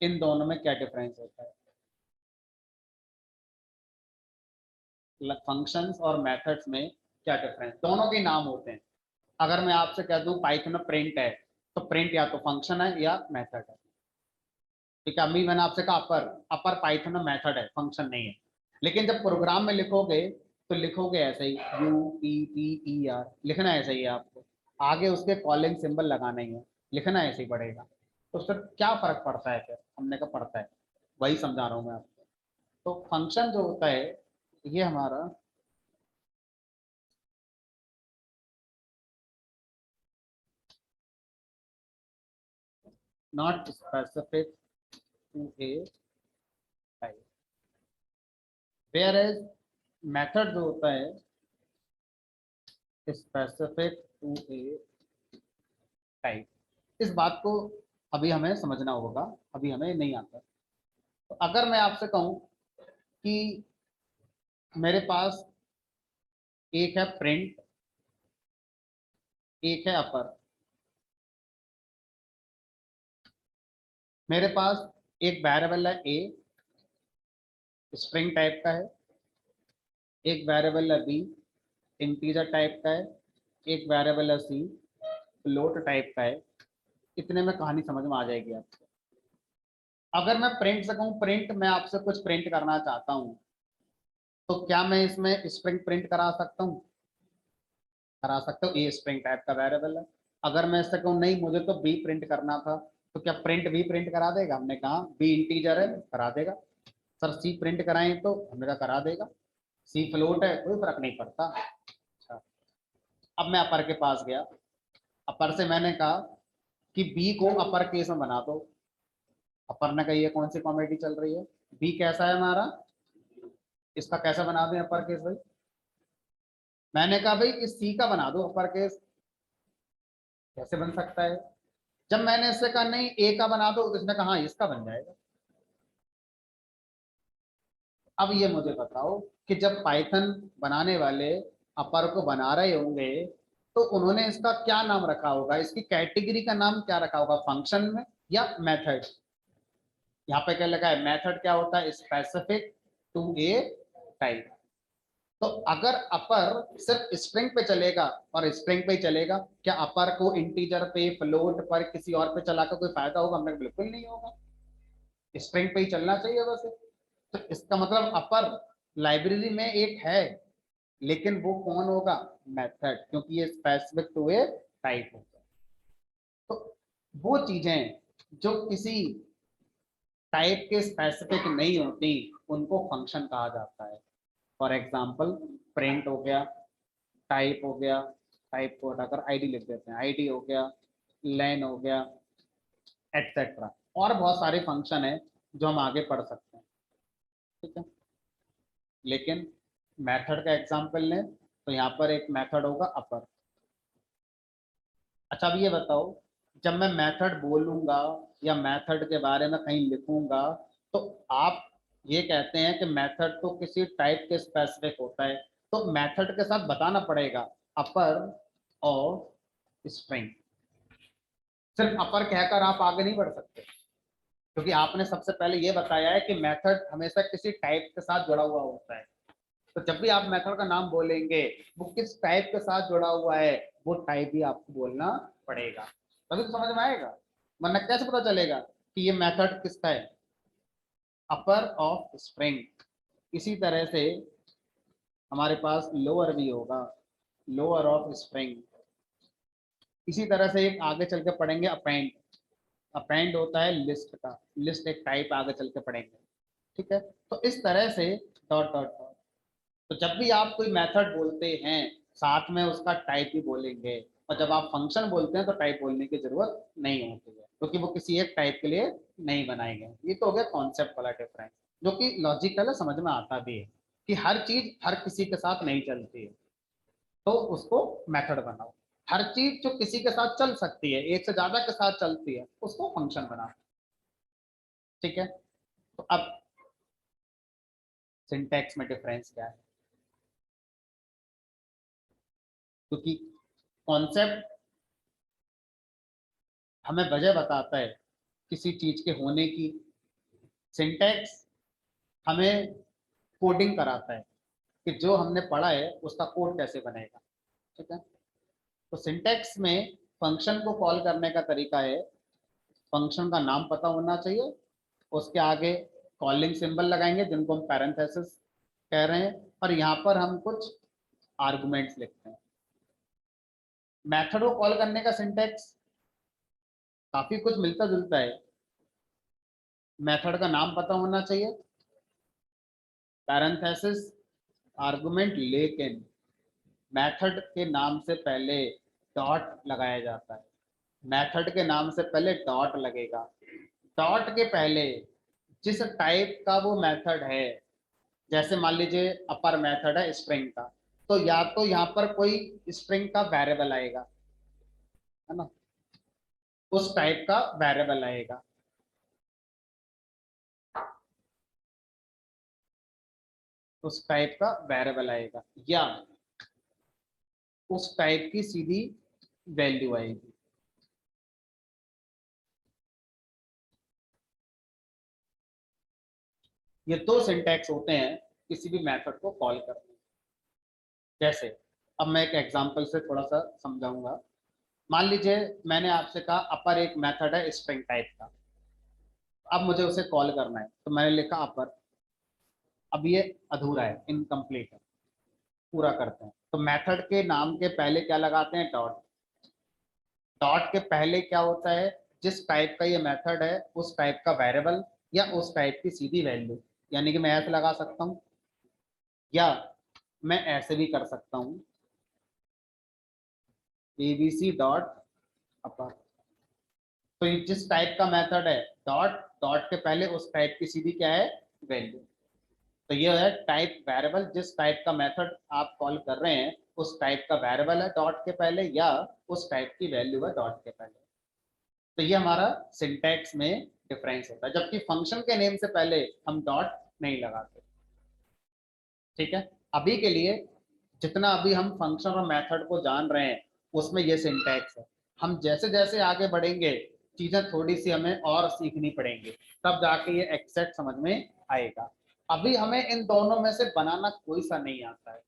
इन दोनों में क्या डिफरेंस होता है, फंक्शंस और मेथड्स में क्या डिफरेंस। दोनों के नाम होते हैं। अगर मैं आपसे कह दूं पाइथन में प्रिंट है, तो प्रिंट या तो फंक्शन है या मेथड है। ठीक है। अभी मैंने आपसे कहा अपर, अपर पाइथन में मेथड है, फंक्शन नहीं है। लेकिन जब प्रोग्राम में लिखोगे तो लिखोगे ऐसे ही, U P P E R, लिखना ऐसे ही है आपको, आगे उसके कॉलिंग सिंबल लगाना ही है, लिखना ऐसे ही पड़ेगा। तो उससे क्या फर्क पड़ता है, फिर हमने कहा पड़ता है, वही समझा रहा हूँ मैं आपको। तो फंक्शन जो होता है ये हमारा not specific to a type, whereas method जो होता है स्पेसिफिक टू ए टाइप। इस बात को अभी हमें समझना होगा, अभी हमें नहीं आता। तो अगर मैं आपसे कहूं कि मेरे पास एक है प्रिंट, एक है अपर, मेरे पास एक वेरिएबल है ए, स्ट्रिंग टाइप का है, एक वेरिएबल है बी, इंटीजर टाइप का है, एक वेरिएबल है सी, फ्लोट टाइप का है। इतने में कहानी समझ में आ जाएगी आपको। अगर मैं प्रिंट से कहूँ, प्रिंट मैं आपसे कुछ प्रिंट करना चाहता हूँ, तो क्या मैं इसमें स्ट्रिंग प्रिंट करा सकता हूँ? करा सकते हो, ए स्ट्रिंग टाइप का वेरिएबल है। अगर मैं इससे कहूँ नहीं मुझे तो बी प्रिंट करना था, तो क्या प्रिंट बी प्रिंट करा देगा? हमने कहा बी इंटीजर है, करा देगा। सर सी प्रिंट कराएं तो हमने कहा करा देगा। सी फ्लोट है, कोई फर्क नहीं पड़ता। अच्छा, अब मैं अपर के पास गया, अपर से मैंने कहा कि बी को अपर केस में बना दो। अपर ने कहा ये कौन सी कॉमेडी चल रही है, बी कैसा है हमारा, इसका कैसा बना दें अपर केस भाई? मैंने कहा भाई इस सी का बना दो अपर केस। कैसे बन सकता है? जब मैंने इससे कहा नहीं ए का बना दो, तो इसने कहा हाँ इसका बन जाएगा। अब ये मुझे बताओ कि जब पाइथन बनाने वाले अपर को बना रहे होंगे तो उन्होंने इसका क्या नाम रखा होगा, इसकी कैटेगरी का नाम क्या रखा होगा, फंक्शन में या मेथड? यहाँ पे क्या लगा है, मेथड क्या होता है, स्पेसिफिक टू ए टाइप। तो अगर अपर सिर्फ स्ट्रिंग पे चलेगा और स्ट्रिंग पे ही चलेगा, क्या अपर को इंटीजर पे, फ्लोट पर, किसी और पे चलाकर कोई फायदा होगा? हमने बिल्कुल नहीं होगा, स्ट्रिंग पे ही चलना चाहिए बस। तो इसका मतलब अपर लाइब्रेरी में एक है, लेकिन वो कौन होगा, मेथड, क्योंकि ये स्पेसिफिक टू ए टाइप होगा। तो वो चीजें जो किसी टाइप के स्पेसिफिक नहीं होती उनको फंक्शन कहा जाता है। फॉर एग्जांपल प्रिंट हो गया, टाइप हो गया, टाइप को हटाकर आईडी लिख देते हैं, आईडी हो गया, लेन हो गया, एटसेट्रा। और बहुत सारे फंक्शन है जो हम आगे पढ़ सकते हैं। ठीक है। लेकिन मेथड का एग्जांपल लें तो यहाँ पर एक मेथड होगा अपर। अच्छा अब ये बताओ, जब मैं मेथड बोलूंगा या मेथड के बारे में कहीं लिखूंगा, तो आप ये कहते हैं कि मेथड तो किसी टाइप के स्पेसिफिक होता है, तो मेथड के साथ बताना पड़ेगा अपर और स्ट्रिंग। सिर्फ अपर कहकर आप आगे नहीं बढ़ सकते, क्योंकि आपने सबसे पहले ये बताया है कि मेथड हमेशा किसी टाइप के साथ जुड़ा हुआ होता है। तो जब भी आप मेथड का नाम बोलेंगे वो किस टाइप के साथ जुड़ा हुआ है वो टाइप भी आपको बोलना पड़ेगा, तभी तो समझ में आएगा। वरना कैसे पता चलेगा कि ये मेथड किसका है? अपर ऑफ स्प्रिंग। इसी तरह से हमारे पास लोअर भी होगा, लोअर ऑफ स्प्रिंग। इसी तरह से एक आगे चल के पढ़ेंगे अपेंड। अपेंड होता है लिस्ट का, लिस्ट एक टाइप आगे चल के पढ़ेंगे। ठीक है, तो इस तरह से डॉट डॉट डॉट। तो जब भी आप कोई मेथड बोलते हैं साथ में उसका टाइप भी बोलेंगे, और जब आप फंक्शन बोलते हैं तो टाइप बोलने की जरूरत नहीं होती है, क्योंकि वो किसी एक टाइप के लिए नहीं बनाए गए। ये तो हो गया कॉन्सेप्ट वाला डिफरेंस, जो कि लॉजिकल है, समझ में आता भी है कि हर चीज हर किसी के साथ नहीं चलती है, तो उसको मेथड बनाओ। हर चीज जो किसी के साथ चल सकती है, एक से ज्यादा के साथ चलती है, उसको फंक्शन बनाओ। ठीक है, तो अब सिंटैक्स में डिफरेंस क्या है? क्योंकि कॉन्सेप्ट हमें वजह बताता है किसी चीज के होने की, सिंटैक्स हमें कोडिंग कराता है कि जो हमने पढ़ा है उसका कोड कैसे बनेगा। ठीक है, तो सिंटैक्स में फंक्शन को कॉल करने का तरीका है, फंक्शन का नाम पता होना चाहिए, उसके आगे कॉलिंग सिंबल लगाएंगे जिनको हम पैरेंथेसिस कह रहे हैं, और यहाँ पर हम कुछ आर्गुमेंट्स लिखते हैं। मेथड को कॉल करने का सिंटैक्स काफी कुछ मिलता जुलता है। मेथड का नाम पता होना चाहिए, पैरेंथेसिस, आर्गुमेंट, लेकिन मेथड के नाम से पहले डॉट लगाया जाता है। मेथड के नाम से पहले डॉट लगेगा। डॉट के पहले जिस टाइप का वो मेथड है, जैसे मान लीजिए अपर मेथड है स्ट्रिंग का, तो या तो यहाँ पर कोई स्ट्रिंग का वेरिएबल आएगा, है ना, उस टाइप का वेरिएबल आएगा, उस टाइप का वेरिएबल आएगा, या उस टाइप की सीधी वैल्यू आएगी। ये दो सिंटैक्स होते हैं किसी भी मेथड को कॉल करने। जैसे अब मैं एक एग्जांपल से थोड़ा सा समझाऊंगा। मान लीजिए मैंने आपसे कहा अपर एक मेथड है स्ट्रिंग टाइप का, अब मुझे उसे कॉल करना है, तो मैंने लिखा अपर। अब ये अधूरा है, इनकम्प्लीट है, पूरा करते हैं। तो मेथड के नाम के पहले क्या लगाते हैं? डॉट। डॉट के पहले क्या होता है? जिस टाइप का ये मेथड है उस टाइप का वेरिएबल या उस टाइप की सीधी वैल्यू। यानी कि मैं ऐसे लगा सकता हूँ, या मैं ऐसे भी कर सकता हूँ, एबीसी डॉट अपर। तो ये जिस टाइप का मेथड है, डॉट, डॉट के पहले उस टाइप की सीधी क्या है? वैल्यू। तो ये है टाइप वेरिएबल, जिस टाइप का मेथड आप कॉल कर रहे हैं उस टाइप का वेरिएबल है डॉट के पहले, या उस टाइप की वैल्यू है डॉट के पहले। तो ये हमारा सिंटैक्स में डिफरेंस होता है, जबकि फंक्शन के नेम से पहले हम डॉट नहीं लगाते। ठीक है, अभी के लिए जितना अभी हम फंक्शन और मेथड को जान रहे हैं उसमें ये सिंटैक्स है। हम जैसे जैसे आगे बढ़ेंगे चीजें थोड़ी सी हमें और सीखनी पड़ेंगी, तब जाके ये एग्जैक्ट समझ में आएगा। अभी हमें इन दोनों में से बनाना कोई सा नहीं आता है।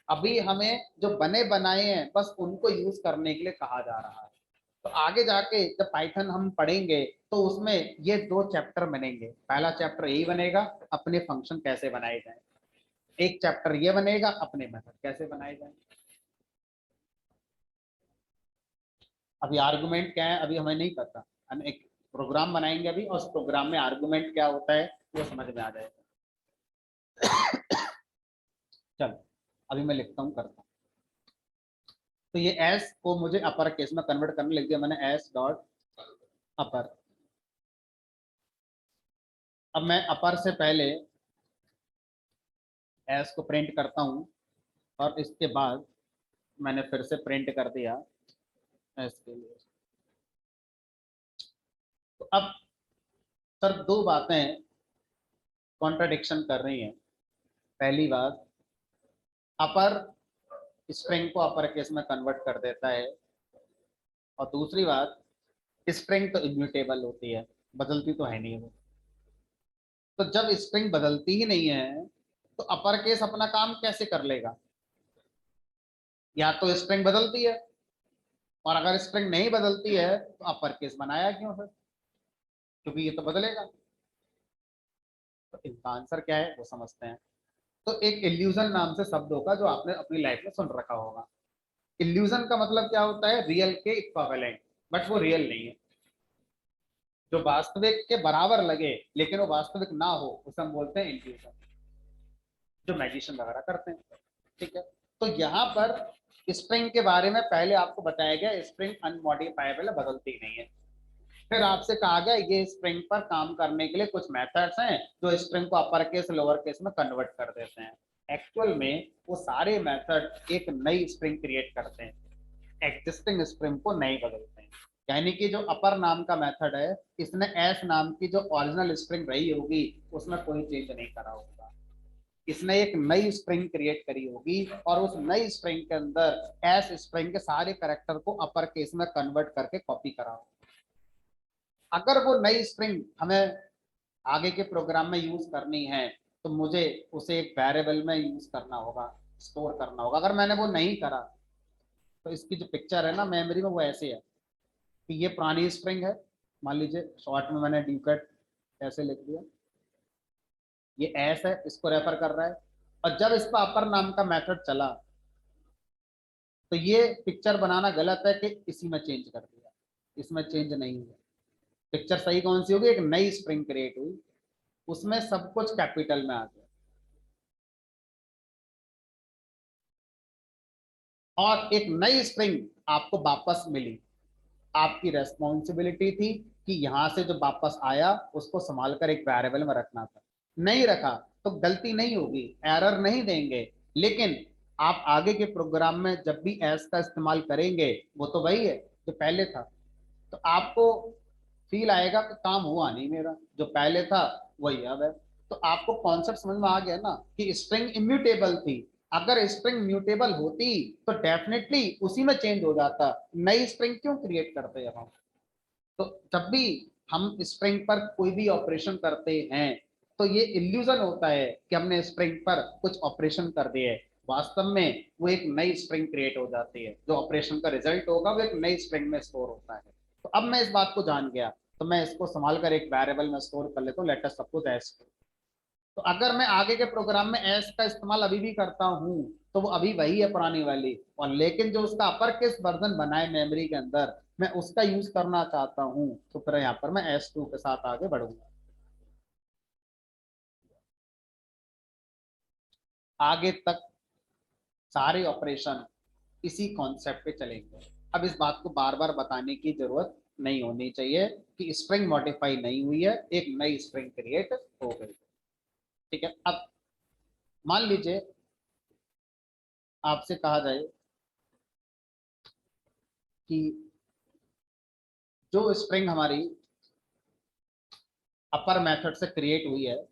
अभी हमें जो बने बनाए हैं बस उनको यूज करने के लिए कहा जा रहा है। तो आगे जाके जब पाइथन हम पढ़ेंगे तो उसमें ये दो चैप्टर बनेंगे। पहला चैप्टर यही बनेगा, अपने फंक्शन कैसे बनाए जाए। एक चैप्टर ये बनेगा, अपने मेथड कैसे बनाए जाए। अभी आर्गुमेंट क्या है अभी हमें नहीं पता, हम एक प्रोग्राम बनाएंगे अभी, और उस प्रोग्राम में आर्गुमेंट क्या होता है वो समझ में आ जाएगा। चलो अभी मैं लिखता हूँ, करता हूँ। तो ये एस को मुझे अपर केस में कन्वर्ट करने लिख दिया मैंने, एस डॉट अपर। अब मैं अपर से पहले एस को प्रिंट करता हूँ, और इसके बाद मैंने फिर से प्रिंट कर दिया एस के लिए। तो अब सर दो बातें कॉन्ट्राडिक्शन कर रही हैं। पहली बात, अपर स्ट्रिंग को अपर केस में कन्वर्ट कर देता है, और दूसरी बात स्ट्रिंग तो इम्यूटेबल होती है, बदलती तो है नहीं वो। तो जब स्ट्रिंग बदलती ही नहीं है तो अपर केस अपना काम कैसे कर लेगा? या तो स्ट्रिंग बदलती है, और अगर स्ट्रिंग नहीं बदलती है तो अपर केस बनाया क्यों फिर? क्योंकि ये तो बदलेगा। तो इसका आंसर क्या है वो समझते हैं। तो एक इल्यूजन नाम से शब्द होगा जो आपने अपनी लाइफ में सुन रखा होगा। इल्यूजन का मतलब क्या होता है? रियल के इक्विवेलेंट, बट वो रियल नहीं है। जो वास्तविक के बराबर लगे लेकिन वो वास्तविक ना हो उसे हम बोलते हैं इल्यूजन, जो मैजिशियन वगैरह करते हैं। ठीक है। तो यहाँ पर स्प्रिंग के बारे में पहले आपको बताया गया, स्प्रिंग अनमॉडिफाइबल है, बदलती नहीं है। फिर आपसे कहा गया ये स्प्रिंग पर काम करने के लिए कुछ मेथड्स हैं जो स्प्रिंग को अपर केस लोअर केस में कन्वर्ट कर देते हैं। एक्चुअल में वो सारे मेथड एक नई स्प्रिंग क्रिएट करते हैं, एग्जिस्टिंग स्प्रिंग को नहीं बदलते हैं। यानी कि जो अपर नाम का मेथड है, इसने एस नाम की जो ओरिजिनल स्प्रिंग रही होगी उसमें कोई चेंज नहीं करा होगा। इसने एक नई स्प्रिंग क्रिएट करी होगी और उस नई स्प्रिंग के अंदर एस स्प्रिंग के सारे करेक्टर को अपर केस में कन्वर्ट करके कॉपी करा होगा। अगर वो नई स्प्रिंग हमें आगे के प्रोग्राम में यूज करनी है तो मुझे उसे एक वेरिएबल में यूज करना होगा, स्टोर करना होगा। अगर मैंने वो नहीं करा तो इसकी जो पिक्चर है ना मेमोरी में वो ऐसे है कि ये पुरानी स्प्रिंग है, मान लीजिए शॉर्ट में मैंने डीकट ऐसे लिख दिया, ये एस है, इसको रेफर कर रहा है। और जब इस पर अपर नाम का मेथड चला तो ये पिक्चर बनाना गलत है कि इसी में चेंज कर दिया, इसमें चेंज नहीं हुआ। पिक्चर सही कौन सी होगी? एक नई स्प्रिंग क्रिएट हुई, उसमें सब कुछ कैपिटल में आ गया और एक नई स्प्रिंग आपको वापस मिली। आपकी रेस्पॉन्सिबिलिटी थी कि यहां से जो वापस आया उसको संभाल कर एक वेरिएबल में रखना था। नहीं रखा तो गलती नहीं होगी, एरर नहीं देंगे, लेकिन आप आगे के प्रोग्राम में जब भी एस का इस्तेमाल करेंगे वो तो वही है जो पहले था। तो आपको फील आएगा कि काम हुआ नहीं मेरा, जो पहले था वही अब है। तो आपको कॉन्सेप्ट समझ में आ गया ना कि स्ट्रिंग इम्यूटेबल थी। अगर स्ट्रिंग म्यूटेबल होती तो डेफिनेटली उसी में चेंज हो जाता, नई स्ट्रिंग क्यों क्रिएट करते हैं हम? तो जब भी हम स्प्रिंग पर कोई भी ऑपरेशन करते हैं तो ये इल्यूजन होता है कि हमने स्प्रिंग पर कुछ ऑपरेशन कर दिए। वास्तव में वो एक नई स्प्रिंग क्रिएट हो जाती है, जो ऑपरेशन का रिजल्ट होगा वो एक नई स्प्रिंग में स्टोर होता है। तो अब मैं इस बात को जान गया तो मैं इसको संभाल कर एक वेरिएबल में स्टोर कर लेता हूँ, लेट अस सपोज एस। तो अगर मैं आगे के प्रोग्राम में एस का इस्तेमाल अभी भी करता हूँ तो वो अभी वही है पुरानी वाली, और लेकिन जो उसका अपर केस वर्जन बना है मेमोरी के अंदर मैं उसका यूज करना चाहता हूँ तो फिर यहाँ पर मैं S2 के साथ आगे बढ़ूंगा। आगे तक सारे ऑपरेशन इसी कॉन्सेप्ट पे चलेंगे। अब इस बात को बार बार बताने की जरूरत नहीं होनी चाहिए कि स्ट्रिंग मॉडिफाई नहीं हुई है, एक नई स्ट्रिंग क्रिएट हो गई। ठीक है। अब मान लीजिए आपसे कहा जाए कि जो स्ट्रिंग हमारी अपर मेथड से क्रिएट हुई है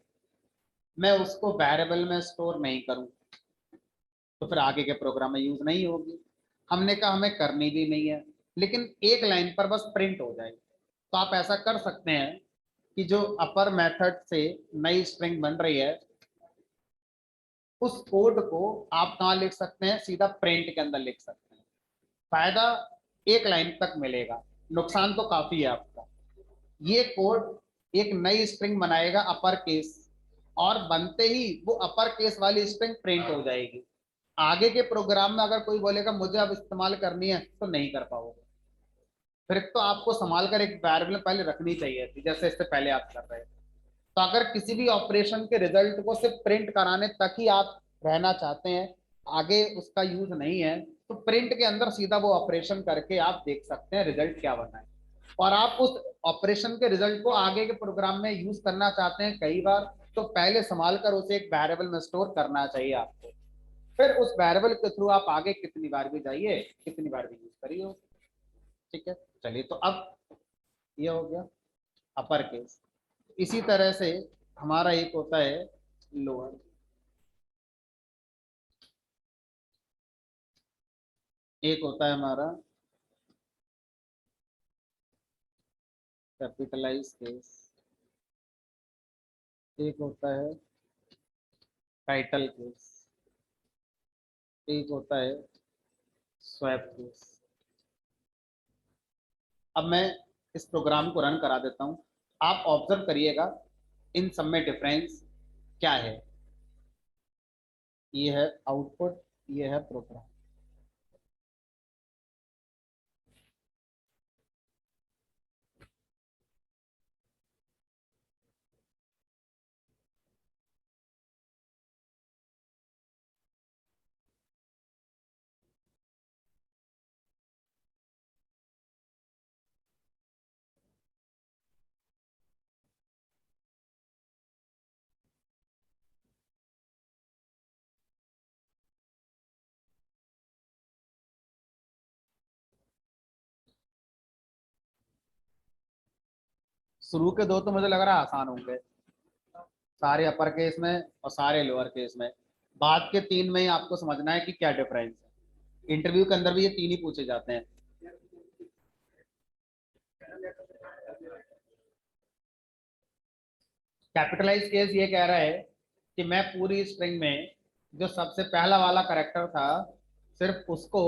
मैं उसको वेरिएबल में स्टोर नहीं करूं तो फिर आगे के प्रोग्राम में यूज नहीं होगी। हमने कहा हमें करनी भी नहीं है, लेकिन एक लाइन पर बस प्रिंट हो जाए। तो आप ऐसा कर सकते हैं कि जो अपर मेथड से नई स्ट्रिंग बन रही है उस कोड को आप कहाँ लिख सकते हैं? सीधा प्रिंट के अंदर लिख सकते हैं। फायदा एक लाइन तक मिलेगा, नुकसान तो काफी है आपका। ये कोड एक नई स्ट्रिंग बनाएगा अपर केस, और बनते ही वो अपर केस वाली स्ट्रिंग प्रिंट हो जाएगी। आगे के प्रोग्राम में अगर कोई बोलेगा मुझे अब इस्तेमाल करनी है तो नहीं कर पाओगे। फिर तो आपको संभाल कर एक वेरिएबल पहले रखनी चाहिए थी जैसे इससे पहले आप कर रहे थे। तो अगर किसी भी ऑपरेशन के रिजल्ट को सिर्फ प्रिंट कराने तक ही आप रहना चाहते हैं, आगे उसका यूज नहीं है, तो प्रिंट के अंदर सीधा वो ऑपरेशन करके आप देख सकते हैं रिजल्ट क्या बना है। और आप उस ऑपरेशन के रिजल्ट को आगे के प्रोग्राम में यूज करना चाहते हैं कई बार, तो पहले संभाल कर उसे एक वेरिएबल में स्टोर करना चाहिए आपको। फिर उस वेरिएबल के थ्रू आप आगे कितनी बार भी जाइए, कितनी बार भी यूज करिए। ठीक है। चलिए तो अब ये हो गया अपर केस। इसी तरह से हमारा एक होता है लोअर, एक होता है हमारा कैपिटलाइज केस, एक होता है टाइटल केस, एक होता है स्वैप केस। अब मैं इस प्रोग्राम को रन करा देता हूं, आप ऑब्जर्व करिएगा इन सब में डिफरेंस क्या है। ये है आउटपुट, ये है प्रोग्राम। शुरू के दो तो मुझे लग रहा है आसान होंगे, सारे अपर केस में और सारे लोअर केस में। बाद के तीन में ही आपको समझना है कि क्या डिफरेंस है। इंटरव्यू के अंदर भी ये तीन ही पूछे जाते हैं। कैपिटलाइज केस ये कह रहा है कि मैं पूरी स्ट्रिंग में जो सबसे पहला वाला करेक्टर था सिर्फ उसको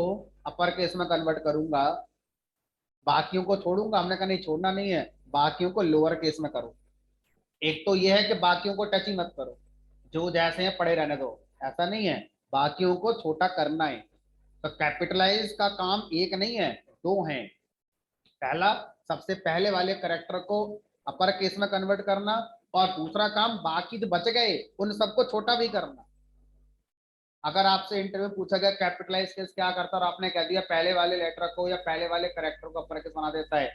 अपर केस में कन्वर्ट करूंगा, बाकियों को छोड़ूंगा। हमने कहा नहीं, छोड़ना नहीं है, बाकियों को लोअर केस में करो। एक तो ये है कि बाकियों को टच ही मत करो, जो जैसे हैं पड़े रहने दो, ऐसा नहीं है, बाकियों को छोटा करना है। तो कैपिटलाइज का काम एक नहीं है, दो हैं। पहला, सबसे पहले वाले करेक्टर को अपर केस में कन्वर्ट करना, और दूसरा काम बाकी जो बच गए उन सबको छोटा भी करना। अगर आपसे इंटरव्यू पूछा गया कैपिटलाइज केस क्या करता है और आपने कह दिया पहले वाले लेटर को या पहले वाले करेक्टर को अपर केस बना देता है,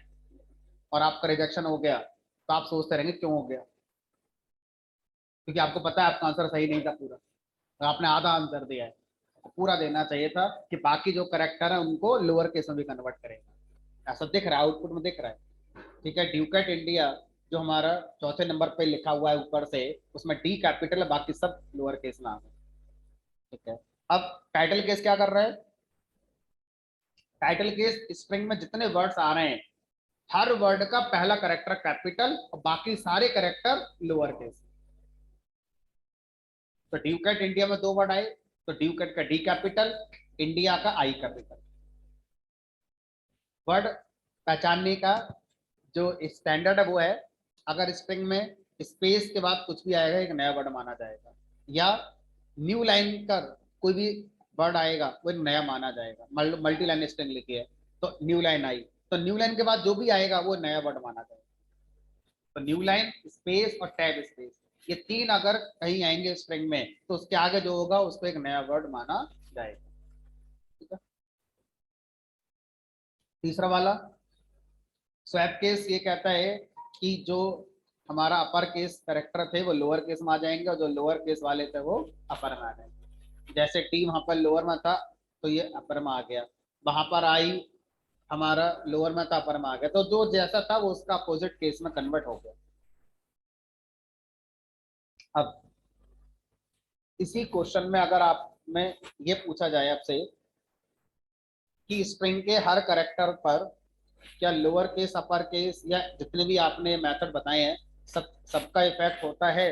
और आपका रिजेक्शन हो गया, तो आप सोचते रहेंगे क्यों हो गया, क्योंकि आपको पता है आपका आंसर सही नहीं था पूरा, तो आपने आधा आंसर दिया है। तो पूरा देना चाहिए था कि बाकी जो करेक्टर है उनको लोअर केस में भी कन्वर्ट करेगा। ऐसा दिख रहा है, आउटपुट में दिख रहा है। ठीक है, ड्यूकेट इंडिया जो हमारा चौथे नंबर पे लिखा हुआ है ऊपर से, उसमें डी कैपिटल है, बाकी सब लोअर केस में आ गए। ठीक है, अब टाइटल केस क्या कर रहा है। टाइटल केस स्ट्रिंग में जितने वर्ड्स आ रहे हैं हर वर्ड का पहला करेक्टर कैपिटल और बाकी सारे करेक्टर लोअर केस। तो ड्यूकेट इंडिया में दो वर्ड आए, तो ड्यूकेट का डी कैपिटल, इंडिया का आई कैपिटल। वर्ड पहचानने का जो स्टैंडर्ड है वो है, अगर स्ट्रिंग में स्पेस के बाद कुछ भी आएगा एक नया वर्ड माना जाएगा, या न्यू लाइन का कोई भी वर्ड आएगा वो एक नया माना जाएगा। मल्टी लाइन स्ट्रिंग लिखी है तो न्यू लाइन आई, तो न्यू लाइन के बाद जो भी आएगा वो नया वर्ड माना जाएगा। तो न्यू लाइन, स्पेस और टैब स्पेस, ये तीन अगर कहीं आएंगे स्ट्रिंग में तो उसके आगे जो होगा उसको एक नया वर्ड माना जाएगा। ठीक है, तीसरा वाला स्वैप केस ये कहता है कि जो हमारा अपर केस करेक्टर थे वो लोअर केस में आ जाएंगे, और जो लोअर केस वाले थे वो अपर में आ जाएंगे। जैसे टी वहां पर लोअर में था तो ये अपर में आ गया, वहां पर आई हमारा लोअर में था अपर में आ गया, तो जो जैसा था वो उसका अपोजिट केस में कन्वर्ट हो गया। अब इसी क्वेश्चन में अगर आप में ये पूछा जाए आपसे कि स्ट्रिंग के हर करेक्टर पर क्या लोअर केस अपर केस या जितने भी आपने मेथड बताए हैं सबका इफेक्ट होता है,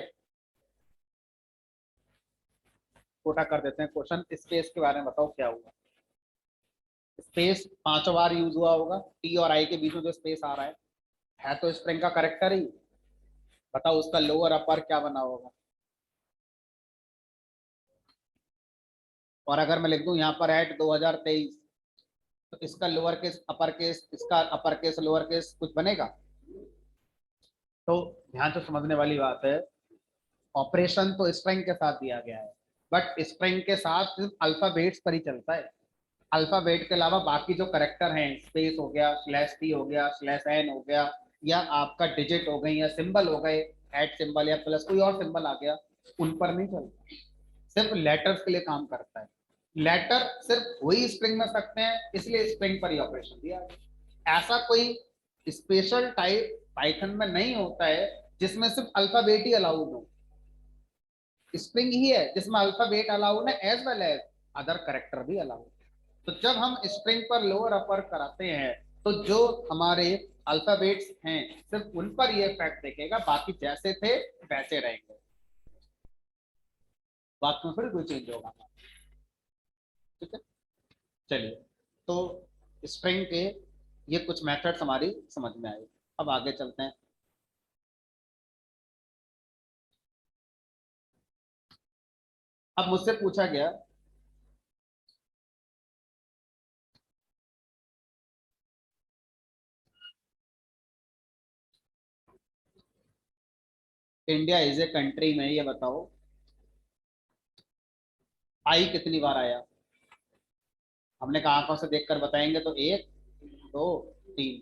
छोटा कर देते हैं क्वेश्चन। स्पेस के बारे में बताओ क्या हुआ। स्पेस 5 बार यूज हुआ होगा, टी और आई के बीच में जो स्पेस आ रहा है तो स्ट्रिंग का करेक्टर ही। बताओ उसका लोअर अपर क्या बना होगा। और अगर मैं लिख दूं यहाँ पर एट 2023, तो इसका लोअर केस अपर केस, इसका अपर केस लोअर केस कुछ बनेगा। तो ध्यान से समझने वाली बात है, ऑपरेशन तो स्ट्रिंग के साथ दिया गया है, बट स्ट्रिंग के साथ सिर्फ अल्फाबेट्स पर ही चलता है। अल्फाबेट के अलावा बाकी जो करेक्टर हैं, स्पेस हो गया, स्लैश टी हो गया, स्लैश एन हो गया, या आपका डिजिट हो गई, या सिंबल हो गए, एट सिंबल या प्लस कोई और सिंबल आ गया, उन पर नहीं चलता। सिर्फ लेटर्स के लिए काम करता है। लेटर सिर्फ वही स्ट्रिंग में सकते हैं, इसलिए स्ट्रिंग पर ही ऑपरेशन दिया है। ऐसा कोई स्पेशल टाइप पाइथन में नहीं होता है जिसमें सिर्फ अल्फाबेट ही अलाउड हो। स्ट्रिंग ही है जिसमें अल्फाबेट अलाउड है as well as other character भी अलाउड। तो जब हम स्ट्रिंग पर लोअर अपर कराते हैं तो जो हमारे अल्फाबेट्स हैं सिर्फ उन पर ये इफेक्ट देखेगा, बाकी जैसे थे वैसे रहेंगे, बाकी में फिर कोई चेंज होगा। ठीक है, चलिए, तो स्ट्रिंग के ये कुछ मेथड्स हमारी समझ में आए। अब आगे चलते हैं। अब मुझसे पूछा गया इंडिया इज ए कंट्री में ये बताओ आई कितनी बार आया। हमने कहा आंखों से देखकर बताएंगे तो एक, दो, तीन।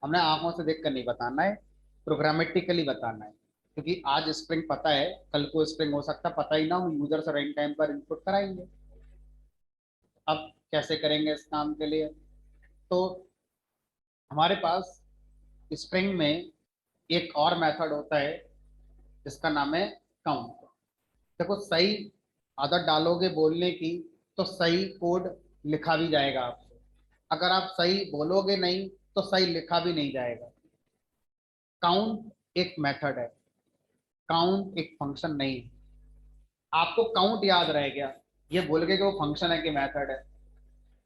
हमने आंखों से देखकर नहीं बताना है, प्रोग्रामेटिकली बताना है, क्योंकि आज स्प्रिंग पता है, कल को स्प्रिंग हो सकता है पता ही ना, हम यूजर से रन टाइम पर इनपुट कराएंगे। अब कैसे करेंगे इस काम के लिए? तो हमारे पास स्प्रिंग में एक और मेथड होता है जिसका नाम है काउंट। देखो, सही आदत डालोगे बोलने की तो सही कोड लिखा भी जाएगा आपसे, अगर आप सही बोलोगे नहीं तो सही लिखा भी नहीं जाएगा। काउंट एक मेथड है, काउंट एक फंक्शन नहीं है। आपको काउंट याद रह गया, ये बोल के कि वो फंक्शन है कि मेथड है,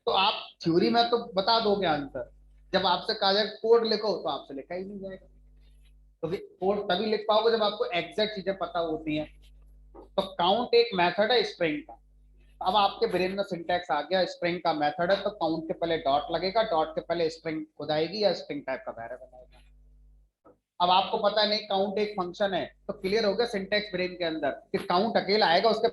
तो आप थ्योरी में तो बता दोगे आंसर, जब आपसे कहा जाए कोड लिखो तो आपसे लिखा ही नहीं जाएगा। तो कोड तभी लिख पाओगे जब आपको एग्जैक्ट चीजें पता होती हैं। तो काउंट एक मेथड है स्ट्रिंग का। अब आपके ब्रेन में सिंटैक्स आ गया, स्ट्रिंग का मेथड है तो काउंट के पहले डॉट लगेगा, डॉट के पहले स्ट्रिंग खुद आएगी या स्ट्रिंग टाइप का वेरिएबल आएगा। अब आपको पता है नहीं काउंट एक फंक्शन है, तो क्लियर हो गया सिंटैक्स ब्रेन के अंदर कि काउंट अकेला आएगा, उसके